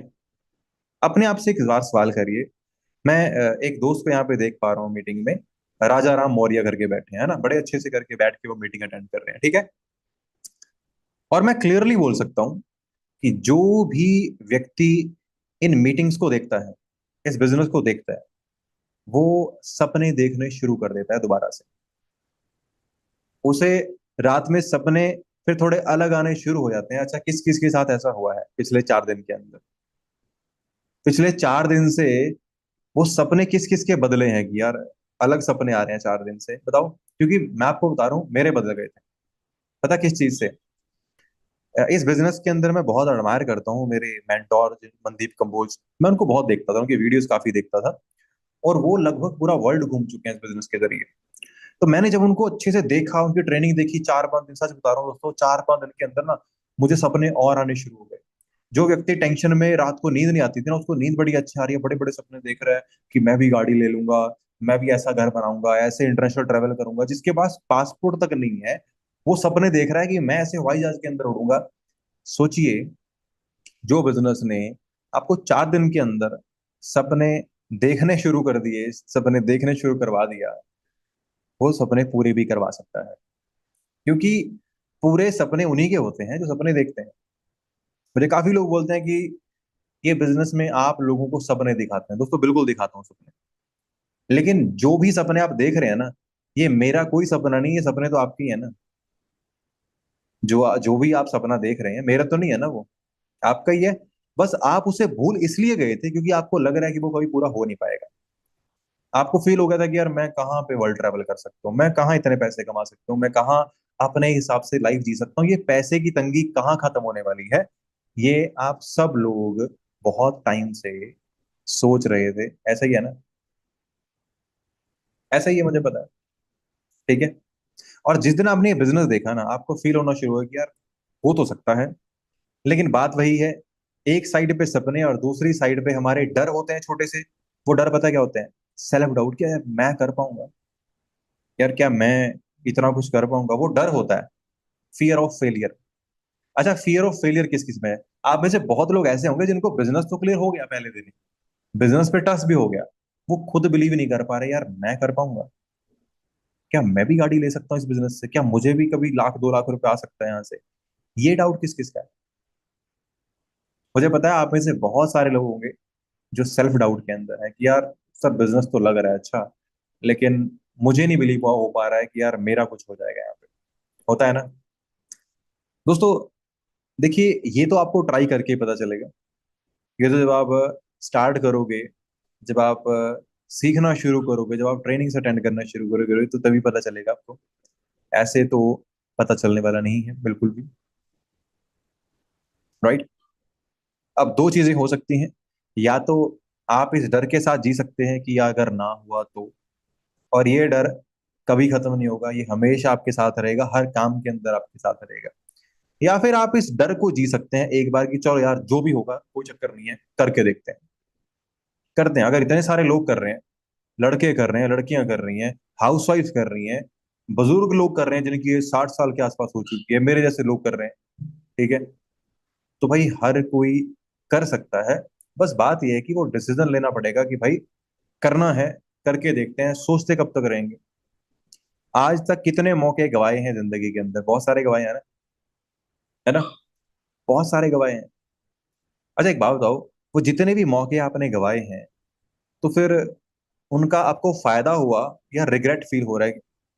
अपने आप से एक बार सवाल करिए। मैं एक दोस्त को यहाँ पे देख पा रहा हूँ मीटिंग में, राजा राम मौर्य करके बैठे हैं, है ना, बड़े अच्छे से करके बैठ के वो मीटिंग अटेंड कर रहे हैं, ठीक है। और मैं क्लियरली बोल सकता हूँ कि जो भी व्यक्ति इन मीटिंग्स को देखता है, इस बिजनेस को देखता है, वो सपने देखने शुरू कर देता है दोबारा से। उसे रात में सपने फिर थोड़े अलग आने शुरू हो जाते हैं। अच्छा, किस किस के साथ ऐसा हुआ है पिछले 4 दिन के अंदर? पिछले 4 दिन से वो सपने किस किस के बदले हैं कि यार अलग सपने आ रहे हैं 4 दिन से, बताओ। क्योंकि मैं आपको बता रहा हूँ, मेरे बदल गए थे। पता किस चीज से? इस बिजनेस के अंदर मैं बहुत एडमायर करता हूँ मेरे मेंटोर मनदीप कंबोज। मैं उनको बहुत देखता था, उनके वीडियोस काफी देखता था। और वो लगभग पूरा वर्ल्ड घूम चुके हैं इस बिजनेस के जरिए। तो मैंने जब उनको अच्छे से देखा, उनकी ट्रेनिंग देखी 4-5 दिन, सच बता रहा हूँ दोस्तों, 4-5 दिन के अंदर ना मुझे सपने और आने शुरू हो गए। जो व्यक्ति टेंशन में रात को नींद नहीं आती थी ना, उसको नींद बड़ी अच्छी आ रही है, बड़े बड़े सपने देख रहा है कि मैं भी गाड़ी ले लूंगा, मैं भी ऐसा घर बनाऊंगा, ऐसे इंटरनेशनल ट्रेवल करूंगा। जिसके पास पासपोर्ट तक नहीं है, वो सपने देख रहा है कि मैं ऐसे हवाई जहाज के अंदर उड़ूंगा। सोचिए, जो बिजनेस ने आपको 4 दिन के अंदर सपने देखने शुरू कर दिए, सपने देखने शुरू करवा दिया, वो सपने पूरे भी करवा सकता है। क्योंकि पूरे सपने उन्हीं के होते हैं जो सपने देखते हैं। मुझे काफी लोग बोलते हैं कि ये बिजनेस में आप लोगों को सपने दिखाते हैं। दोस्तों बिल्कुल दिखाता हूँ सपने, लेकिन जो भी सपने आप देख रहे हैं ना, ये मेरा कोई सपना नहीं, ये सपने तो आपके ही है ना। जो जो भी आप सपना देख रहे हैं, मेरा तो नहीं है ना वो, आपका ही है। बस आप उसे भूल इसलिए गए थे क्योंकि आपको लग रहा है कि वो कभी पूरा हो नहीं पाएगा। आपको फील हो गया था कि यार मैं कहाँ पे वर्ल्ड ट्रैवल कर सकता हूँ, मैं कहाँ इतने पैसे कमा सकता हूँ, मैं कहाँ अपने हिसाब से लाइफ जी सकता हूँ, ये पैसे की तंगी कहाँ खत्म होने वाली है। ये आप सब लोग बहुत टाइम से सोच रहे थे। ऐसा ही है ना? ऐसा ही है, मुझे पता है, ठीक है। और जिस दिन आपने ये बिजनेस देखा ना, आपको फील होना शुरू हुआ कि यार हो तो सकता है। लेकिन बात वही है, एक साइड पे सपने और दूसरी साइड पे हमारे डर होते हैं छोटे से। वो डर पता क्या होते हैं? सेल्फ डाउट, क्या यार मैं कर पाऊंगा, यार क्या मैं इतना कुछ कर पाऊंगा, वो डर होता है। Fear of failure. अच्छा, फियर ऑफ फेलियर किस किस में है? आप में से बहुत लोग ऐसे होंगे जिनको बिजनेस तो क्लियर हो गया पहले दिन ही, बिजनेस पे टच भी हो गया, वो खुद बिलीव नहीं कर पा रहे, यार मैं कर पाऊंगा, क्या मैं भी गाड़ी ले सकता हूँ इस बिजनेस से, क्या मुझे भी कभी 1-2 लाख रुपए आ सकता है यहाँ से। ये डाउट किस किस का है? मुझे पता है आप में से बहुत सारे लोग होंगे जो सेल्फ डाउट के अंदर है कि यार सब बिजनेस तो लग रहा है अच्छा, लेकिन मुझे नहीं बिलीव हो पा रहा है कि यार मेरा कुछ हो जाएगा यहाँ पे। होता है ना दोस्तों? देखिए, ये तो आपको ट्राई करके ही पता चलेगा। ये तो जब आप स्टार्ट करोगे, जब आप सीखना शुरू करोगे, जब आप ट्रेनिंग अटेंड करना शुरू करोगे, तो तभी पता चलेगा आपको। ऐसे तो पता चलने वाला नहीं है बिल्कुल भी, राइट। अब दो चीजें हो सकती हैं, या तो आप इस डर के साथ जी सकते हैं कि या अगर ना हुआ तो, और ये डर कभी खत्म नहीं होगा, ये हमेशा आपके साथ रहेगा, हर काम के अंदर आपके साथ रहेगा। या फिर आप इस डर को जी सकते हैं एक बार कि चलो यार जो भी होगा कोई चक्कर नहीं है, करके देखते हैं। करते हैं, अगर इतने सारे लोग कर रहे हैं, लड़के कर रहे हैं, लड़कियां कर रही हैं, हाउसवाइफ कर रही हैं, बुजुर्ग लोग कर रहे हैं जिनकी 60 साल के आसपास हो चुकी है, मेरे जैसे लोग कर रहे हैं, ठीक है। तो भाई हर कोई कर सकता है। बस बात यह है कि वो डिसीजन लेना पड़ेगा कि भाई करना है, करके देखते हैं, सोचते कब तक रहेंगे। आज तक कितने मौके गवाए हैं जिंदगी के अंदर, बहुत सारे गवाए हैं ना, है ना। बहुत सारे गवाए हैं। अच्छा एक बात बताओ, वो जितने भी मौके आपने गवाए हैं, तो फिर उनका आपको फायदा हुआ या रिग्रेट फील हो रहा है?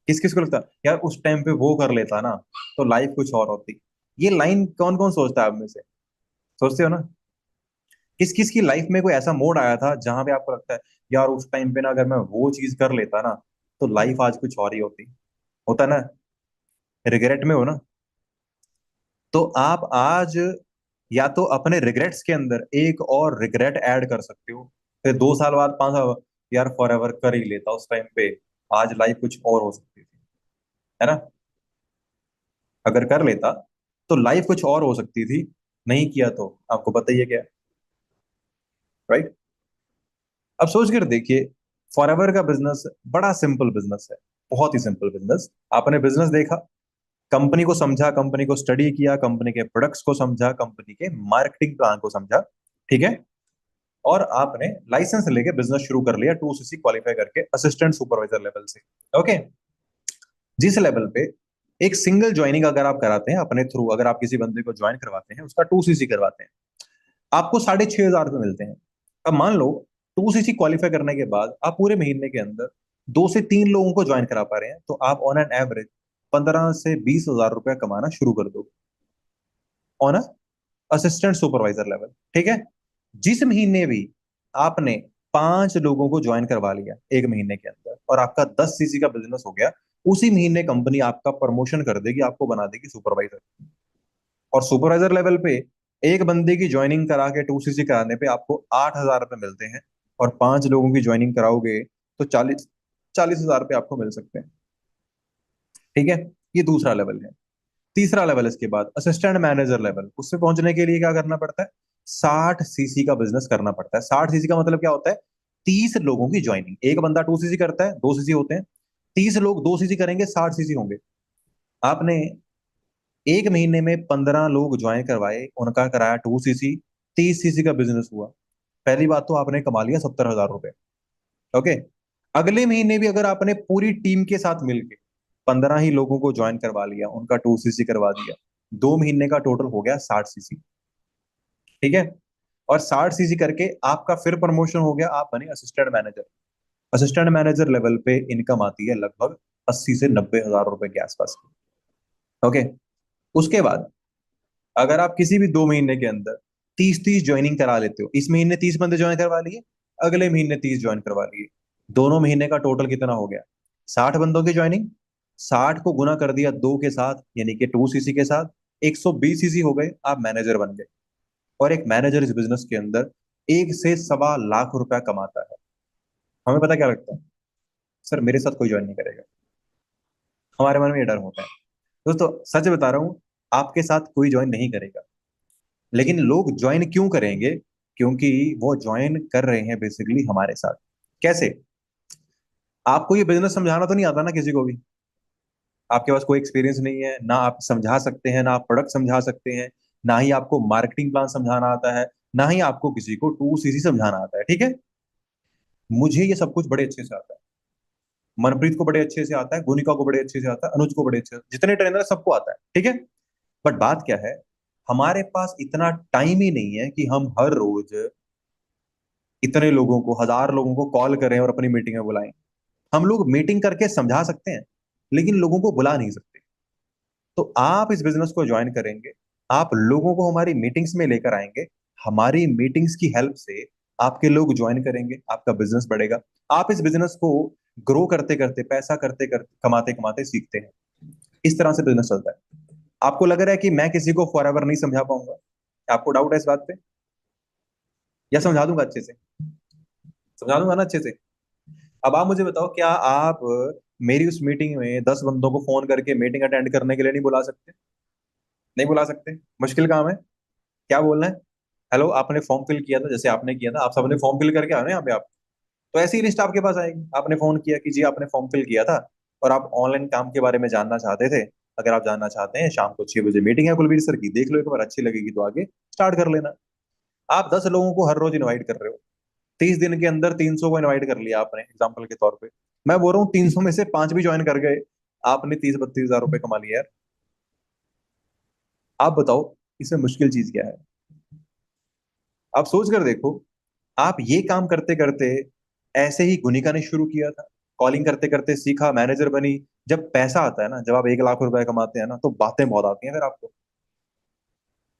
किस किस को लगता है यार उस टाइम पे वो कर लेता ना तो लाइफ कुछ और होती? ये लाइन कौन कौन सोचता है आप में से? सोचते हो ना? किस किस की लाइफ में कोई ऐसा मोड आया था जहां पे आपको लगता है यार उस टाइम पे ना अगर मैं वो चीज कर लेता ना तो लाइफ आज कुछ और ही होती? होता ना? रिग्रेट में हो ना? तो आप आज या तो अपने रिग्रेट्स के अंदर एक और रिग्रेट ऐड कर सकते हो, फिर 2 साल बाद 5 साल बाद यार फॉर एवर कर ही लेता उस टाइम पे, आज लाइफ कुछ और हो सकती थी, है ना? अगर कर लेता तो लाइफ कुछ और हो सकती थी, नहीं किया तो आपको पता ही है क्या, राइट? अब सोच कर देखिए, फॉर एवर का बिजनेस बड़ा सिंपल बिजनेस है, बहुत ही सिंपल बिजनेस। आपने बिजनेस देखा, कंपनी को समझा, कंपनी को स्टडी किया, कंपनी के प्रोडक्ट्स को समझा, कंपनी के मार्केटिंग प्लान को समझा, ठीक है? और आपने लाइसेंस लेके बिजनेस शुरू कर लिया 2 सीसी क्वालिफाई करके असिस्टेंट सुपरवाइजर लेवल से। ओके? जिस लेवल पे एक सिंगल ज्वाइनिंग अगर आप कराते हैं अपने थ्रू, अगर आप किसी बंदे को ज्वाइन करवाते हैं, उसका 2 सीसी करवाते हैं, आपको 6,500 रुपये मिलते हैं। अब मान लो 2 सीसी क्वालिफाई करने के बाद आप पूरे महीने के अंदर 2 से 3 लोगों को ज्वाइन करा पा रहे हैं, तो आप ऑन एन एवरेज 15 से 20 हजार रुपया कमाना शुरू कर दो ऑन असिस्टेंट सुपरवाइजर लेवल, ठीक है? जिस महीने भी आपने 5 लोगों को ज्वाइन करवा लिया एक महीने के अंदर और आपका 10 सीसी का बिजनेस हो गया, उसी महीने कंपनी आपका प्रमोशन कर देगी, आपको बना देगी सुपरवाइजर। और सुपरवाइजर लेवल पे एक बंदे की ज्वाइनिंग करा के 2 सीसी कराने पे आपको 8 हजार रुपये मिलते हैं, और 5 लोगों की ज्वाइनिंग कराओगे तो 40 40 हजार रुपये आपको मिल सकते हैं, ठीक है? ये दूसरा लेवल है। तीसरा लेवल इसके बाद असिस्टेंट मैनेजर लेवल, उससे पहुंचने के लिए क्या करना पड़ता है? 60 सीसी का बिजनेस करना पड़ता है। 60 सीसी का मतलब क्या होता है? 30 लोगों की ज्वाइनिंग। एक बंदा 2 सीसी करता है, 2 सीसी होते हैं, 30 लोग 2 सीसी करेंगे, 60 सीसी होंगे। आपने एक महीने में 15 लोग ज्वाइन करवाए, उनका कराया 2 सीसी, 30 सीसी का बिजनेस हुआ। पहली बात तो आपने कमा लिया 70 हजार रुपए। ओके? अगले महीने भी अगर आपने पूरी टीम के साथ मिलके 15 ही लोगों को ज्वाइन करवा लिया, उनका 2 सीसी करवा दिया, 2 महीने का टोटल हो गया 60 सीसी, ठीक है? और 60 सीसी करके आपका फिर प्रमोशन हो गया, आप बने assistant manager. Assistant manager level पे इनकम आती है लगभग 80 से 90 हजार रुपए के आसपास की। ओके? उसके बाद अगर आप किसी भी 2 महीने के अंदर 30 30 ज्वाइनिंग करा लेते हो, इस महीने 30 बंदे ज्वाइन करवा लिए, अगले महीने 30 ज्वाइन करवा लिए, दोनों महीने का टोटल कितना हो गया? 60 बंदों की ज्वाइनिंग, 60 को गुना कर दिया 2 के साथ, यानी कि 2 सीसी के साथ, 120 सीसी हो गए, आप मैनेजर बन गए। और एक मैनेजर इस बिजनेस के अंदर 1 से 1.25 लाख रुपया कमाता है। हमें पता क्या लगता है? सर मेरे साथ कोई ज्वाइन नहीं करेगा, हमारे मन में ये डर होता है। दोस्तों सच बता रहा हूँ, आपके साथ कोई ज्वाइन नहीं करेगा, लेकिन लोग ज्वाइन क्यों करेंगे? क्योंकि वो ज्वाइन कर रहे हैं बेसिकली हमारे साथ। कैसे? आपको ये बिजनेस समझाना तो नहीं आता ना किसी को भी, आपके पास कोई एक्सपीरियंस नहीं है, ना आप समझा सकते हैं, ना आप प्रोडक्ट समझा सकते हैं, ना ही आपको मार्केटिंग प्लान समझाना आता है, ना ही आपको किसी को 2 सीसी समझाना आता है, ठीक है? मुझे ये सब कुछ बड़े अच्छे से आता है, मनप्रीत को बड़े अच्छे से आता है, गुनिका को बड़े अच्छे से आता है, अनुज को बड़े अच्छे से, जितने ट्रेनर है सबको आता है, ठीक है? बट बात क्या है, हमारे पास इतना टाइम ही नहीं है कि हम हर रोज इतने लोगों को, 1000 लोगों को कॉल करें और अपनी मीटिंग में बुलाएं। हम लोग मीटिंग करके समझा सकते हैं, लेकिन लोगों को बुला नहीं सकते। तो आप इस बिजनेस को ज्वाइन करेंगे, आप लोगों को हमारी मीटिंग्स में लेकर आएंगे, हमारी मीटिंग्स की हेल्प से आपके लोग ज्वाइन करेंगे, आपका बिजनेस बढ़ेगा। आप इस बिजनेस को ग्रो करते करते, पैसा करते करते, कमाते कमाते सीखते हैं। इस तरह से बिजनेस चलता है। आपको लग रहा है कि मैं किसी को फॉर एवर नहीं समझा पाऊंगा? आपको डाउट है इस बात पे? या समझा दूंगा अच्छे से? समझा दूंगा ना अच्छे से? अब आप मुझे बताओ, क्या आप मेरी उस मीटिंग में 10 बंदों को फोन करके मीटिंग अटेंड करने के लिए नहीं बुला सकते? नहीं बुला सकते? मुश्किल काम है? क्या बोलना है? हेलो, आपने फॉर्म फिल किया था, जैसे आपने किया था, आप सबने फॉर्म फिल करके आए ना यहाँ पे आप, तो ऐसी लिस्ट आपके पास आएगी। आपने फोन किया कि जी आपने फॉर्म फिल किया था और आप ऑनलाइन काम के बारे में जानना चाहते थे। अगर आप जानना चाहते हैं, शाम को 6 बजे मीटिंग है कुलवीर सर की, देख लो एक बार, अच्छी लगेगी तो आगे स्टार्ट कर लेना। आप 10 लोगों को हर रोज इनवाइट कर रहे हो, 30 दिन के अंदर 300 को इनवाइट कर लिया आपने, एग्जाम्पल के तौर पे। मैं बोल रहा हूँ 300 में से 5 भी ज्वाइन कर गए, आपने 30 32 हजार रुपए कमा लिया यार। आप बताओ, इसमें मुश्किल चीज क्या है? आप सोच कर देखो, आप ये काम करते करते, ऐसे ही गुनिका ने शुरू किया था, कॉलिंग करते करते सीखा, मैनेजर बनी। जब पैसा आता है ना, जब आप 1 लाख रुपए कमाते हैं ना, तो बातें बहुत आती हैं फिर आपको।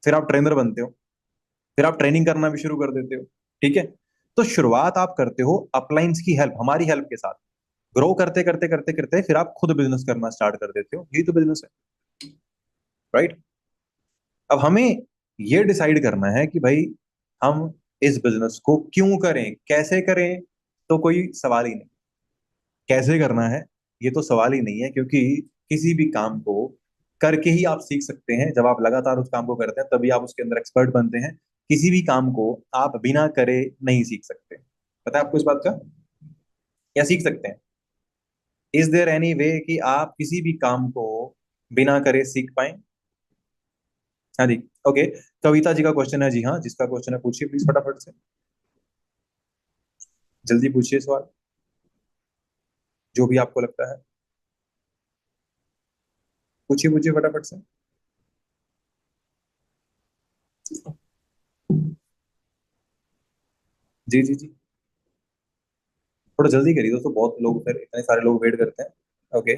फिर आप ट्रेनर बनते हो, फिर आप ट्रेनिंग करना भी शुरू कर देते हो। ठीक है? तो शुरुआत आप करते हो अपलाइंस की हेल्प, हमारी हेल्प के साथ। ग्रो करते करते करते करते फिर आप खुद बिजनेस करना स्टार्ट कर देते हो। यही तो बिजनेस है, राइट? अब हमें ये डिसाइड करना है कि भाई, हम इस बिजनेस को क्यों करें, कैसे करें। तो कोई सवाल ही नहीं, कैसे करना है ये तो सवाल ही नहीं है, क्योंकि किसी भी काम को करके ही आप सीख सकते हैं। जब आप लगातार उस काम को करते हैं तभी आप उसके अंदर एक्सपर्ट बनते हैं। किसी भी काम को आप बिना करे नहीं सीख सकते। पता है आपको इस बात का? या सीख सकते हैं? इज देयर एनी वे कि आप किसी भी काम को बिना करे सीख पाए? हाँ जी। ओके, कविता जी का क्वेश्चन है। जी हाँ, जिसका क्वेश्चन है पूछिए प्लीज फटाफट से। जल्दी पूछिए सवाल, जो भी आपको लगता है। पूछिए पूछिए फटाफट से। जी जी जी, थोड़ा जल्दी करिए दोस्तों, बहुत लोग, फिर इतने सारे लोग वेट करते हैं। ओके।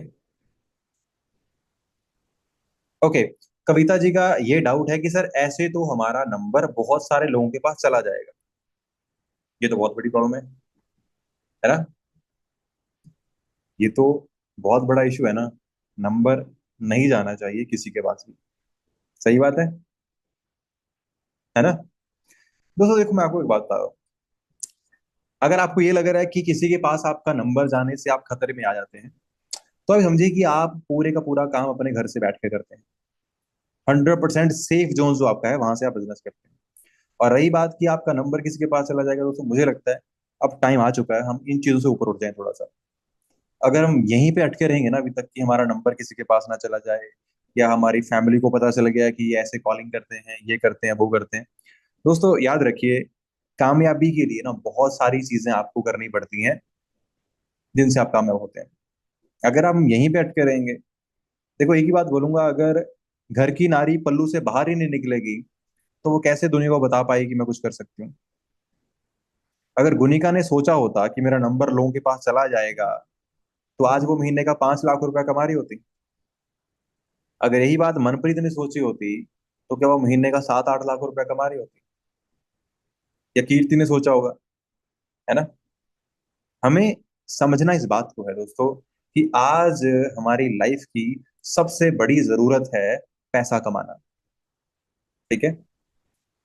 ओके, कविता जी का ये डाउट है कि सर ऐसे तो हमारा नंबर बहुत सारे लोगों के पास चला जाएगा। ये तो बहुत बड़ी प्रॉब्लम है ना? ये तो बहुत बड़ा इशू है ना। नंबर नहीं जाना चाहिए किसी के पास भी। सही बात है ना? दोस्तों देखो, मैं आपको एक बात बता रहा हूँ। अगर आपको ये लग रहा है कि किसी के पास आपका नंबर जाने से आप खतरे में आ जाते हैं, तो आप समझिए कि आप पूरे का पूरा काम अपने घर से बैठ के करते हैं। 100% सेफ जोन जो आपका है, वहां से आप बिजनेस करते हैं। और रही बात कि आपका नंबर किसी के पास चला जाएगा, दोस्तों मुझे लगता है अब टाइम आ चुका है हम इन चीजों से ऊपर उठ जाएं थोड़ा सा। अगर हम यहीं पे अटके रहेंगे ना अभी तक, कि हमारा नंबर किसी के पास ना चला जाए, या हमारी फैमिली को पता चल गया कि ये ऐसे कॉलिंग करते हैं, ये करते हैं, वो करते हैं। दोस्तों याद रखिए, कामयाबी के लिए ना बहुत सारी चीजें आपको करनी पड़ती हैं, जिनसे आप कामयाब होते हैं। अगर हम यहीं पे अटके रहेंगे, देखो एक ही बात बोलूंगा, अगर घर की नारी पल्लू से बाहर ही नहीं निकलेगी, तो वो कैसे दुनिया को बता पाएगी कि मैं कुछ कर सकती हूँ? अगर गुनिका ने सोचा होता कि मेरा नंबर लोगों के पास चला जाएगा, तो आज वो महीने का 5 लाख रुपया कमा रही होती। अगर यही बात मनप्रीत ने सोची होती, तो क्या वो महीने का 7-8 लाख रुपया कमा रही होती? या कीर्ति ने सोचा होगा? है ना? हमें समझना इस बात को है दोस्तों, कि आज हमारी लाइफ की सबसे बड़ी जरूरत है पैसा कमाना। ठीक है?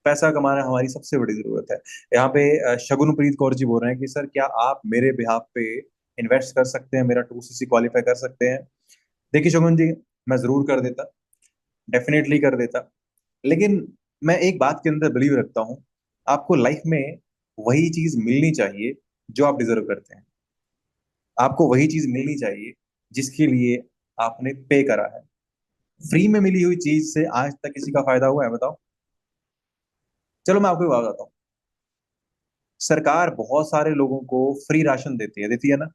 पैसा कमाना हमारी सबसे बड़ी जरूरत है। यहाँ पे शगुनप्रीत कौर जी बोल रहे हैं कि सर क्या आप मेरे बिहाफ पे इन्वेस्ट कर सकते हैं, मेरा 2CC क्वालिफाई कर सकते हैं? देखिए शगुन जी, मैं जरूर कर देता, डेफिनेटली कर देता। लेकिन मैं एक बात के अंदर बिलीव रखता हूँ, आपको लाइफ में वही चीज मिलनी चाहिए जो आप डिजर्व करते हैं। आपको वही चीज मिलनी चाहिए जिसके लिए आपने पे करा है। फ्री में मिली हुई चीज से आज तक किसी का फायदा हुआ है बताओ? चलो मैं आपको एक बात बताता हूँ। सरकार बहुत सारे लोगों को फ्री राशन देती है, देती है ना?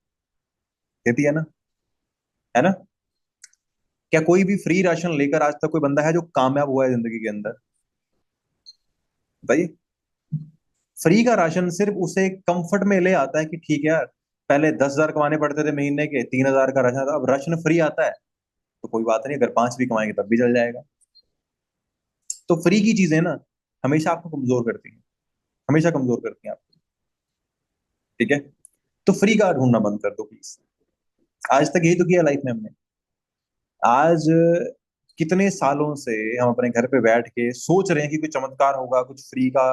देती है ना? है ना? क्या कोई भी फ्री राशन लेकर आज तक कोई बंदा है जो कामयाब हुआ है जिंदगी के अंदर? बताइए। फ्री का राशन सिर्फ उसे कंफर्ट में ले आता है कि ठीक है यार, पहले 10,000 कमाने पड़ते थे महीने के, 3,000 का राशन था, अब राशन फ्री आता है, तो कोई बात नहीं, अगर 5 भी कमाएंगे तब भी चल जाएगा। तो फ्री की चीजें ना हमेशा आपको कमजोर करती हैं, हमेशा कमजोर करती हैं आपको। ठीक है? तो फ्री का ढूंढना बंद कर दो प्लीज। आज तक यही तो किया लाइफ में हमने। आज कितने सालों से हम अपने घर पे बैठ के सोच रहे हैं कि कोई चमत्कार होगा, कुछ फ्री का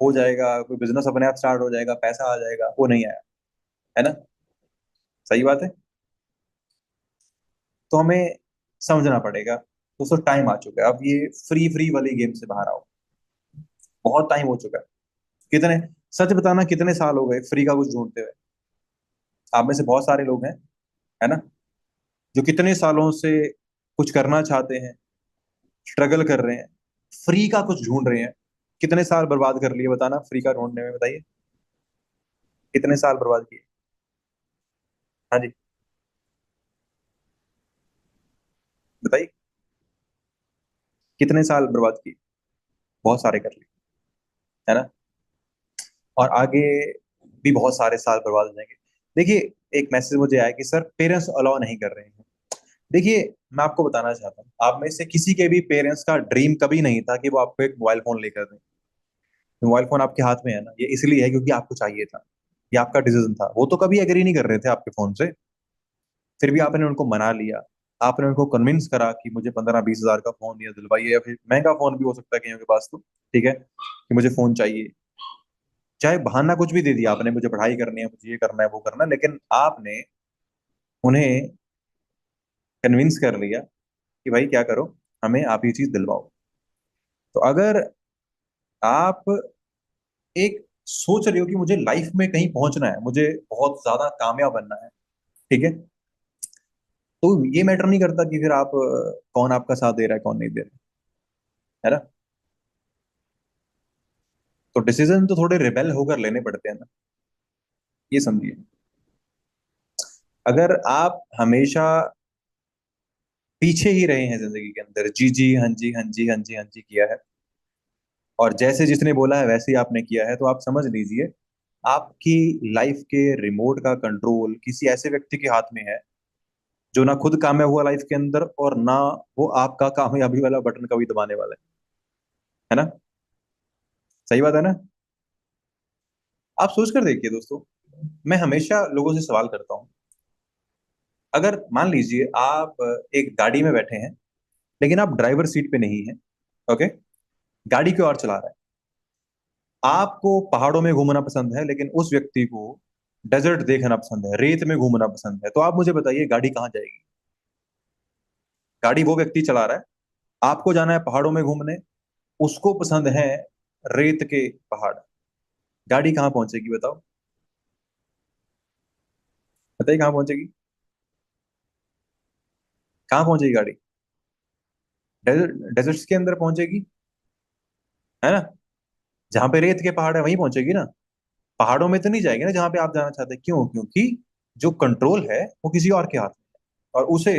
हो जाएगा, कोई बिजनेस अपने आप स्टार्ट हो जाएगा, पैसा आ जाएगा, वो नहीं आया। है ना? सही बात है। तो हमें समझना पड़ेगा दोस्तों, टाइम आ चुका है अब ये फ्री फ्री वाली गेम से बाहर आओ। बहुत टाइम हो चुका है। कितने, सच बताना कितने साल हो गए फ्री का कुछ ढूंढते हुए? आप में से बहुत सारे लोग हैं, है ना, जो कितने सालों से कुछ करना चाहते हैं, स्ट्रगल कर रहे हैं, फ्री का कुछ ढूंढ रहे हैं। कितने साल बर्बाद कर लिए बताना फ्री का ढूंढने में, बताइए। कितने साल बर्बाद किए? हाँ जी, बताइए। कितने साल बर्बाद किए? बहुत सारे कर लिए, है ना। और आगे भी बहुत सारे साल बर्बाद हो जाएंगे। देखिए, एक मैसेज मुझे आया कि सर पेरेंट्स अलाउ नहीं कर रहे हैं। देखिए, मैं आपको बताना चाहता हूँ, आप में से किसी के भी पेरेंट्स का ड्रीम कभी नहीं था कि वो आपको एक मोबाइल फोन लेकर दें। मोबाइल फोन आपके हाथ में है ना, ये इसलिए है क्योंकि आपको चाहिए था, ये आपका डिसीजन था। वो तो कभी एग्री नहीं कर रहे थे आपके फोन से, फिर भी आपने उनको मना लिया। आपने उनको कन्विंस करा कि मुझे 15-20 हजार का फोन या दिलवाइए, या फिर महंगा फोन भी हो सकता है कहीं के पास, तो ठीक है कि मुझे फोन चाहिए। चाहे बहाना कुछ भी दे दिया आपने, मुझे पढ़ाई करनी है, मुझे ये करना है वो करना है, लेकिन आपने उन्हें कन्विंस कर लिया कि भाई क्या करो, हमें आप ये चीज दिलवाओ। तो अगर आप एक सोच रहे हो कि मुझे लाइफ में कहीं पहुंचना है, मुझे बहुत ज्यादा कामयाब बनना है, ठीक है, तो ये मैटर नहीं करता कि फिर आप कौन आपका साथ दे रहा है कौन नहीं दे रहा है ना। तो डिसीजन तो थोड़े रिबेल होकर लेने पड़ते हैं ना, ये समझिए। अगर आप हमेशा पीछे ही रहे हैं जिंदगी के अंदर, जी जी हाँ जी हाँ जी हाँ जी हाँ जी किया है, और जैसे जिसने बोला है वैसे ही आपने किया है, तो आप समझ लीजिए आपकी लाइफ के रिमोट का कंट्रोल किसी ऐसे व्यक्ति के हाथ में है जो ना खुद कामयाब हुआ लाइफ के अंदर, और ना वो आपका कामयाबी वाला बटन कभी दबाने वाला है ना। सही बात है ना। आप सोच कर देखिए दोस्तों, मैं हमेशा लोगों से सवाल करता हूँ, अगर मान लीजिए आप एक गाड़ी में बैठे हैं, लेकिन आप ड्राइवर सीट पे नहीं हैं, ओके, गाड़ी की ओर चला रहा है। आपको पहाड़ों में घूमना पसंद है, लेकिन उस व्यक्ति को डेजर्ट देखना पसंद है, रेत में घूमना पसंद है, तो आप मुझे बताइए गाड़ी कहाँ जाएगी। गाड़ी वो व्यक्ति चला रहा है, आपको जाना है पहाड़ों में घूमने, उसको पसंद है रेत के पहाड़। गाड़ी कहाँ पहुंचेगी बताओ, बताइए कहाँ पहुंचेगी, कहाँ पहुंचेगी गाड़ी। डेजर्ट्स के अंदर पहुंचेगी, है ना। जहां पे रेत के पहाड़ है वहीं पहुंचेगी ना। पहाड़ों में तो नहीं जाएगी ना जहां पे आप जाना चाहते हैं। क्यों? क्योंकि जो कंट्रोल है वो किसी और के हाथ में है, और उसे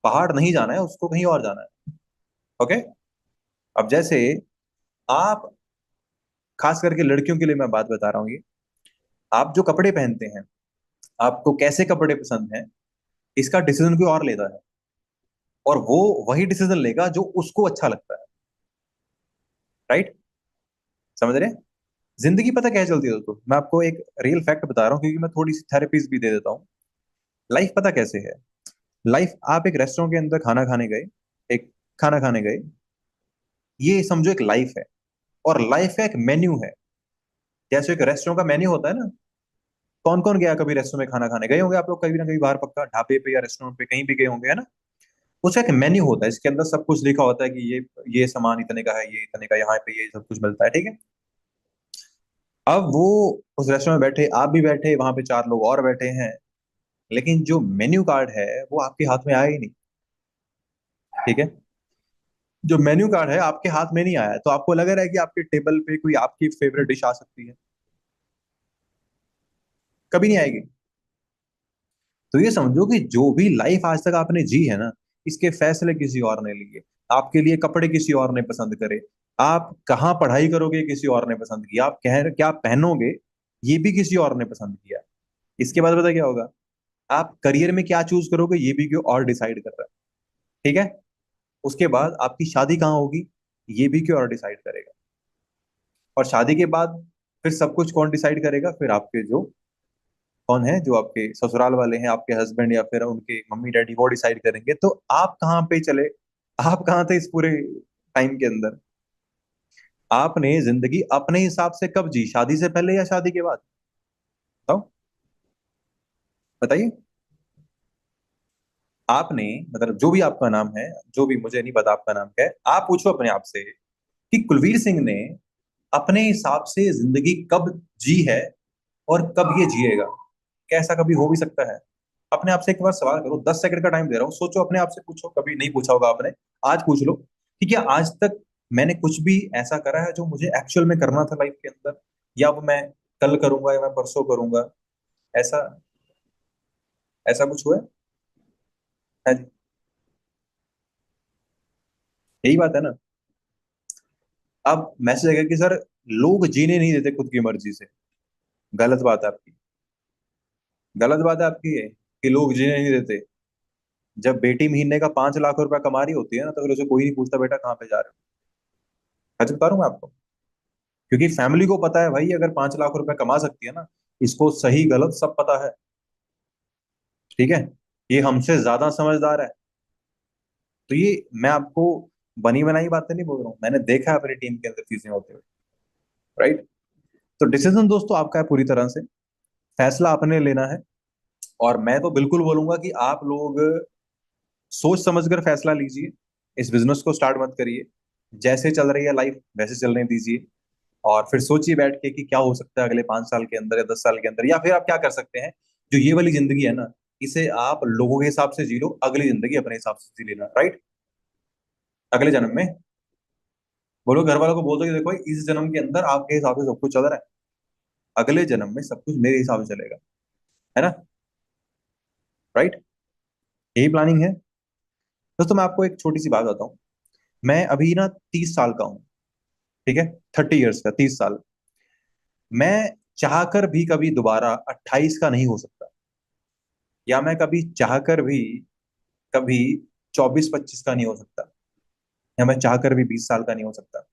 पहाड़ नहीं जाना है, उसको कहीं और जाना है। ओके। अब जैसे आप, खास करके लड़कियों के लिए मैं बात बता रहा हूँ ये, आप जो कपड़े पहनते हैं, आपको कैसे कपड़े पसंद हैं, इसका डिसीजन कोई और लेता है, और वो वही डिसीजन लेगा जो उसको अच्छा लगता है। राइट? समझ रहे हैं? जिंदगी पता कैसे चलती है दोस्तों, मैं आपको एक रियल फैक्ट बता रहा हूँ, क्योंकि मैं थोड़ी सी थेरेपीज भी दे देता हूँ। लाइफ पता कैसे है। लाइफ, आप एक रेस्टोरेंट के अंदर खाना खाने गए, एक खाना खाने गए, ये समझो एक लाइफ है, और लाइफ का एक मेन्यू है। जैसे एक रेस्टोरेंट का मेन्यू होता है ना, कौन कौन गया कभी रेस्टोरेंट में खाना खाने, गए होंगे आप लोग कभी ना कभी बाहर, पक्का ढाबे पे या रेस्टोरेंट पे कहीं भी गए होंगे, है ना। उसका एक मेन्यू होता है, इसके अंदर सब कुछ लिखा होता है कि ये सामान इतने का है, ये इतने का, यहाँ पे ये सब कुछ मिलता है, ठीक है। अब वो उस रेस्टोरेंट में बैठे, आप भी बैठे, वहां पे चार लोग और बैठे हैं, लेकिन जो मेन्यू कार्ड है वो आपके हाथ में आया ही नहीं, ठीक है। जो मेन्यू कार्ड है आपके हाथ में नहीं आया, तो आपको लग रहा है कि आपके टेबल पे कोई आपकी फेवरेट डिश आ सकती है। कभी नहीं आएगी। तो ये समझो कि जो भी लाइफ आज तक आपने जी है ना, इसके फैसले किसी और ने लिए। आपके लिए कपड़े किसी और ने पसंद करे, आप कहाँ पढ़ाई करोगे किसी और ने पसंद किया, आप कह क्या पहनोगे ये भी किसी और ने पसंद किया। इसके बाद पता क्या होगा, आप करियर में क्या चूज करोगे ये भी कोई और डिसाइड कर रहा है, ठीक है। उसके बाद आपकी शादी कहाँ होगी ये भी कोई और डिसाइड करेगा, और शादी के बाद फिर सब कुछ कौन डिसाइड करेगा, फिर आपके जो, कौन है जो आपके ससुराल वाले हैं, आपके हस्बैंड या फिर उनके मम्मी डैडी, वो डिसाइड करेंगे। तो आप कहाँ पे चले, आप कहाँ थे इस पूरे टाइम के अंदर। आपने जिंदगी अपने हिसाब से कब जी, शादी से पहले या शादी के बाद, बताओ, बताइए। आपने, मतलब जो भी आपका नाम है, जो भी, मुझे नहीं पता आपका नाम क्या है, आप पूछो अपने आप से कि कुलवीर सिंह ने अपने हिसाब से जिंदगी कब जी है और कब ये जिएगा। क्या ऐसा कभी हो भी सकता है? अपने आप से एक बार सवाल करो, 10 सेकंड का टाइम दे रहा हूँ, सोचो, अपने आप से पूछो, कभी नहीं पूछा होगा आपने, आज पूछ लो कि क्या आज तक मैंने कुछ भी ऐसा करा है जो मुझे एक्चुअल में करना था लाइफ के अंदर, या वो मैं कल करूंगा या मैं परसों करूंगा। ऐसा, ऐसा कुछ हुआ है? हाँ जी, यही बात है ना। अब मैसेज आएगा कि सर लोग जीने नहीं देते खुद की मर्जी से। गलत बात है आपकी। गलत बात है आपकी ये कि लोग जीने नहीं देते। जब बेटी महीने का 5 लाख रुपया कमा रही होती है ना, तो फिर उसे कोई नहीं पूछता बेटा कहाँ पे जा रहे हो। सच बता रहा हूँ मैं आपको। क्योंकि फैमिली को पता है भाई, अगर 5 लाख रुपया कमा सकती है ना, इसको सही गलत सब पता है। ठीक है। ये हमसे ज्यादा समझदार है। तो ये मैं आपको बनी बनाई बातें नहीं बोल रहा हूँ, मैंने देखा है अपनी टीम के अंदर चीजें होते हुए। राइट। तो डिसीजन दोस्तों आपका है पूरी तरह से। फैसला आपने लेना है। और मैं तो बिल्कुल बोलूंगा कि आप लोग सोच समझकर फैसला लीजिए। इस बिजनेस को स्टार्ट मत करिए। जैसे चल रही है लाइफ वैसे चलने दीजिए। और फिर सोचिए बैठ के कि क्या हो सकता है अगले 5 साल के अंदर या 10 साल के अंदर, या फिर आप क्या कर सकते हैं। जो ये वाली जिंदगी है ना, इसे आप लोगों के हिसाब से जी लो, अगली जिंदगी अपने हिसाब से जी लेना। राइट। अगले जन्म में बोलो, घर वालों को बोल दो कि देखो भाई, इस जन्म के अंदर आपके हिसाब से सब कुछ चल रहा है, अगले जन्म में सब कुछ मेरे हिसाब से चलेगा। है ना। राइट। यही प्लानिंग है। दोस्तों मैं आपको एक छोटी सी बात बताऊं। मैं अभी ना 30 साल का हूँ। ठीक है। 30 ईयर्स का, 30 साल। मैं चाहकर भी कभी दोबारा 28 का नहीं हो सकता। या मैं कभी चाहकर भी कभी 24-25 का नहीं हो सकता। या मैं चाहकर भी 20 साल का नहीं हो सकता।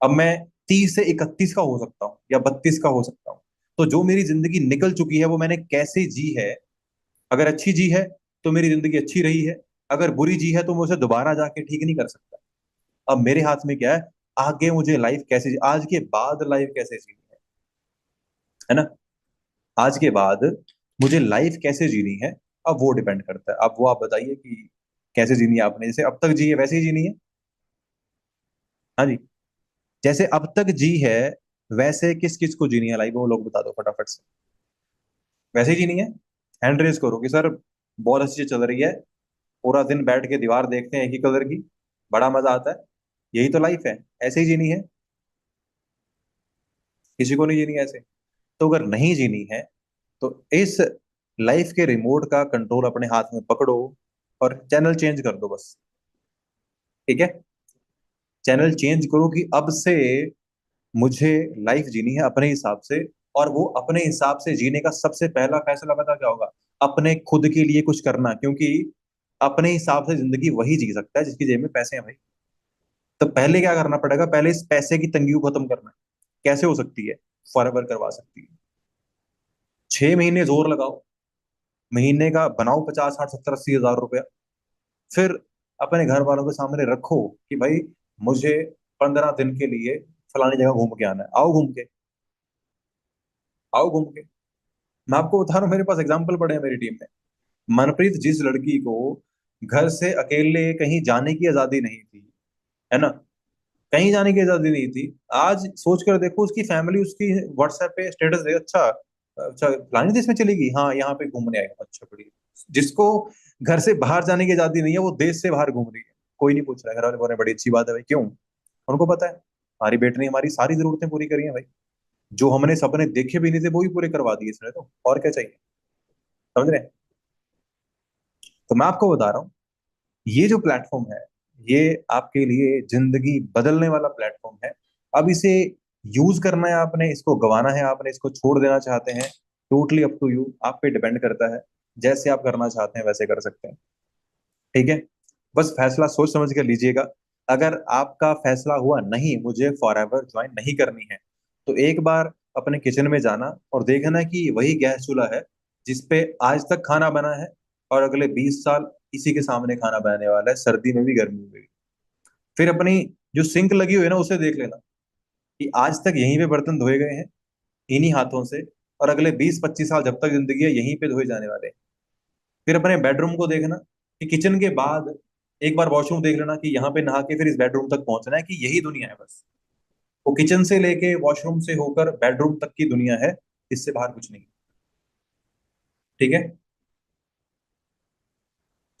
अब मैं 30 से 31 का हो सकता हूँ या 32 का हो सकता हूँ। तो जो मेरी जिंदगी निकल चुकी है वो मैंने कैसे जी है। अगर अच्छी जी है तो मेरी जिंदगी अच्छी रही है। अगर बुरी जी है तो मैं उसे दोबारा जाके ठीक नहीं कर सकता। अब मेरे हाथ में क्या है, आगे मुझे लाइफ कैसे आज के बाद लाइफ कैसे जीनी है ना। आज के बाद मुझे लाइफ कैसे जीनी है, अब वो डिपेंड करता है। अब वो आप बताइए कि कैसे जीनी है आपने, जैसे अब तक जी है वैसे ही जीनी है। हाँ जी। जैसे अब तक जी है वैसे किस किस को जीनी है लाइफ, वो लोग बता दो फटाफट से। वैसे ही जीनी है। हैंड रेस करो कि सर बहुत अच्छी चीज चल रही है, पूरा दिन बैठ के दीवार देखते हैं एक ही कलर की, बड़ा मजा आता है, यही तो लाइफ है, ऐसे ही जीनी है। किसी को नहीं जीनी है ऐसे। तो अगर नहीं जीनी है तो इस लाइफ के रिमोट का कंट्रोल अपने हाथ में पकड़ो और चैनल चेंज कर दो बस। ठीक है। चैनल चेंज करो कि अब से मुझे लाइफ जीनी है अपने हिसाब से। और वो अपने हिसाब से जीने का सबसे पहला फैसला पता क्या होगा, अपने खुद के लिए कुछ करना। क्योंकि अपने हिसाब से जिंदगी वही जी सकता है जिसकी जेब में पैसे हैं भाई। तो पहले क्या करना पड़ेगा, पहले इस पैसे की तंगी को खत्म करना है। कैसे हो सकती है, फॉरएवर करवा सकती है। 6 महीने जोर लगाओ, महीने का बनाओ 50 60 70 80 हजार रुपया। फिर अपने घर वालों के सामने रखो कि भाई मुझे 15 दिन के लिए फलानी जगह घूम के आना है, आओ घूम के। आओ घूम के। मैं आपको बता रहा हूँ, मेरे पास एग्जाम्पल पड़े हैं मेरी टीम में। मनप्रीत जिस लड़की को घर से अकेले कहीं जाने की आजादी नहीं थी, है ना, कहीं जाने की आजादी नहीं थी, आज सोच कर देखो उसकी फैमिली उसकी व्हाट्सएप पे स्टेटस दे, अच्छा अच्छा फलानी देश में चलेगी, हाँ यहाँ पे घूमने आएगा, अच्छा बढ़िया। जिसको घर से बाहर जाने की आजादी नहीं है वो देश से बाहर घूम रही है, कोई नहीं पूछ रहा है। घर वाले बोल रहे हैं, बड़ी अच्छी बात है भाई, क्यों। उनको पता है हमारी बेटी ने हमारी सारी जरूरतें पूरी करी है भाई। जो हमने सपने देखे भी नहीं थे वो भी पूरे करवा दिए इसने, तो और क्या चाहिए। समझ रहे हैं। तो मैं आपको बता रहा हूँ, ये जो प्लेटफॉर्म है ये आपके लिए जिंदगी बदलने वाला प्लेटफॉर्म है। अब इसे यूज करना है आपने, इसको गंवाना है आपने, इसको छोड़ देना चाहते हैं, टोटली अप टू यू, आप पे डिपेंड करता है। जैसे आप करना चाहते हैं वैसे कर सकते हैं। ठीक है। बस फैसला सोच समझ कर लीजिएगा। अगर आपका फैसला हुआ नहीं मुझे फॉरएवर ज्वाइन नहीं करनी है, तो एक बार अपने किचन में जाना और देखना कि वही गैस चूल्हा है जिसपे आज तक खाना बना है, और अगले 20 साल इसी के सामने खाना बनाने वाला है, सर्दी में भी गर्मी में भी। फिर अपनी जो सिंक लगी हुई है ना उसे देख लेना कि आज तक यहीं पे बर्तन धोए गए हैं, इन्हीं हाथों से, और अगले 20-25 साल जब तक जिंदगी है यहीं पे धोए जाने वाले हैं। फिर अपने बेडरूम को देखना कि किचन के बाद एक बार वॉशरूम देख लेना कि यहाँ पे नहा के फिर इस बेडरूम तक पहुंचना है, कि यही दुनिया है बस। वो किचन से लेके वॉशरूम से होकर बेडरूम तक की दुनिया है, इससे बाहर कुछ नहीं। ठीक है।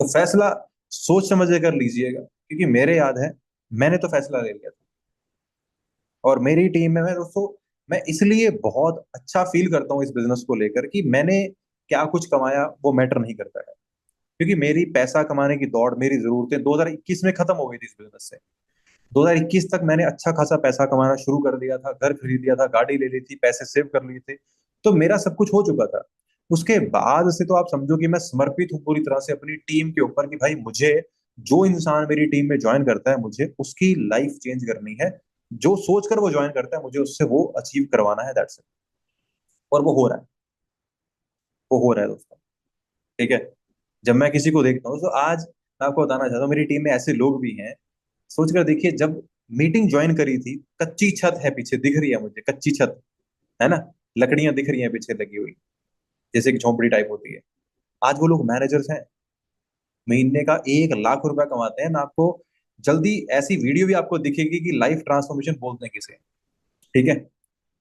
तो फैसला सोच समझ कर लीजिएगा, क्योंकि मेरे याद है मैंने तो फैसला ले लिया था। और मेरी टीम में मैं दोस्तों, मैं इसलिए बहुत अच्छा फील करता हूँ इस बिजनेस को लेकर कि मैंने क्या कुछ कमाया वो मैटर नहीं करता है। क्योंकि मेरी पैसा कमाने की दौड़, मेरी जरूरतें 2021 में खत्म हो गई थी इस बिजनेस से। 2021 तक मैंने अच्छा खासा पैसा कमाना शुरू कर दिया था, घर खरीद लिया था, गाड़ी ले ली थी, पैसे सेव कर लिए थे, तो मेरा सब कुछ हो चुका था। उसके बाद से तो आप समझो कि मैं समर्पित हूँ पूरी तरह से अपनी टीम के ऊपर कि भाई मुझे जो इंसान मेरी टीम में ज्वाइन करता है मुझे उसकी लाइफ चेंज करनी है। जो सोचकर वो ज्वाइन करता है मुझे उससे वो अचीव करवाना है, दैट्स इट। और वो हो रहा है, वो हो रहा है दोस्तों। ठीक है। जब मैं किसी को देखता हूँ तो आज मैं आपको बताना चाहता हूँ मेरी टीम में ऐसे लोग भी हैं। सोच कर देखिए, जब मीटिंग ज्वाइन करी थी, कच्ची छत है पीछे दिख रही है मुझे, कच्ची छत है ना, लकड़ियां दिख रही हैं पीछे लगी हुई, जैसे कि झोंपड़ी टाइप होती है। आज वो लोग मैनेजर्स हैं, महीने का 1 लाख रुपया कमाते हैं। मैं आपको जल्दी ऐसी वीडियो भी आपको दिखेगी कि लाइफ ट्रांसफॉर्मेशन बोलते हैं किसे। ठीक है।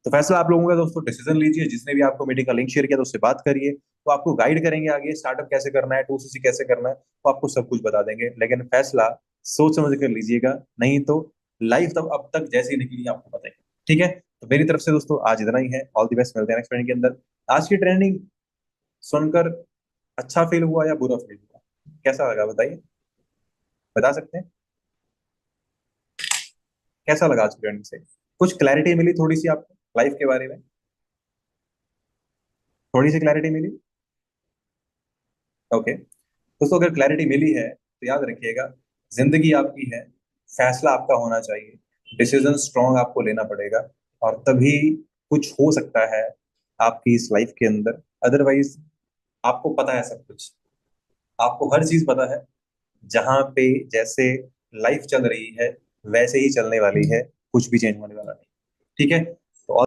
तो फैसला आप लोगों का दोस्तों, डिसीजन लीजिए। जिसने भी आपको मीटिंग का लिंक शेयर किया तो उससे बात करिए, वो आपको गाइड करेंगे आगे स्टार्टअप कैसे करना है, 2CC कैसे करना है, वो आपको सब कुछ बता देंगे। लेकिन फैसला सोच समझ कर लीजिएगा, नहीं तो लाइफ तब अब तक जैसी निकली है आपको पता है। ठीक है। तो मेरी तरफ से दोस्तों आज इतना ही है। ऑल द बेस्ट, मिलते हैं नेक्स्ट ट्रेनिंग के अंदर। आज की ट्रेनिंग सुनकर अच्छा फील हुआ या बुरा फील हुआ, कैसा लगा बताइए, बता सकते हैं? कैसा लगा आज की ट्रेनिंग से? कुछ क्लैरिटी मिली थोड़ी सी आपको लाइफ के बारे में? थोड़ी सी क्लैरिटी मिली? ओके। दोस्तों अगर क्लैरिटी मिली है तो याद रखिएगा, जिंदगी आपकी है, फैसला आपका होना चाहिए, डिसीजन स्ट्रांग आपको लेना पड़ेगा, और तभी कुछ हो सकता है आपकी इस लाइफ के अंदर। अदरवाइज आपको पता है सब कुछ, आपको हर चीज पता है, जहां पे जैसे लाइफ चल रही है वैसे ही चलने वाली है, कुछ भी चेंज होने वाला नहीं। ठीक है।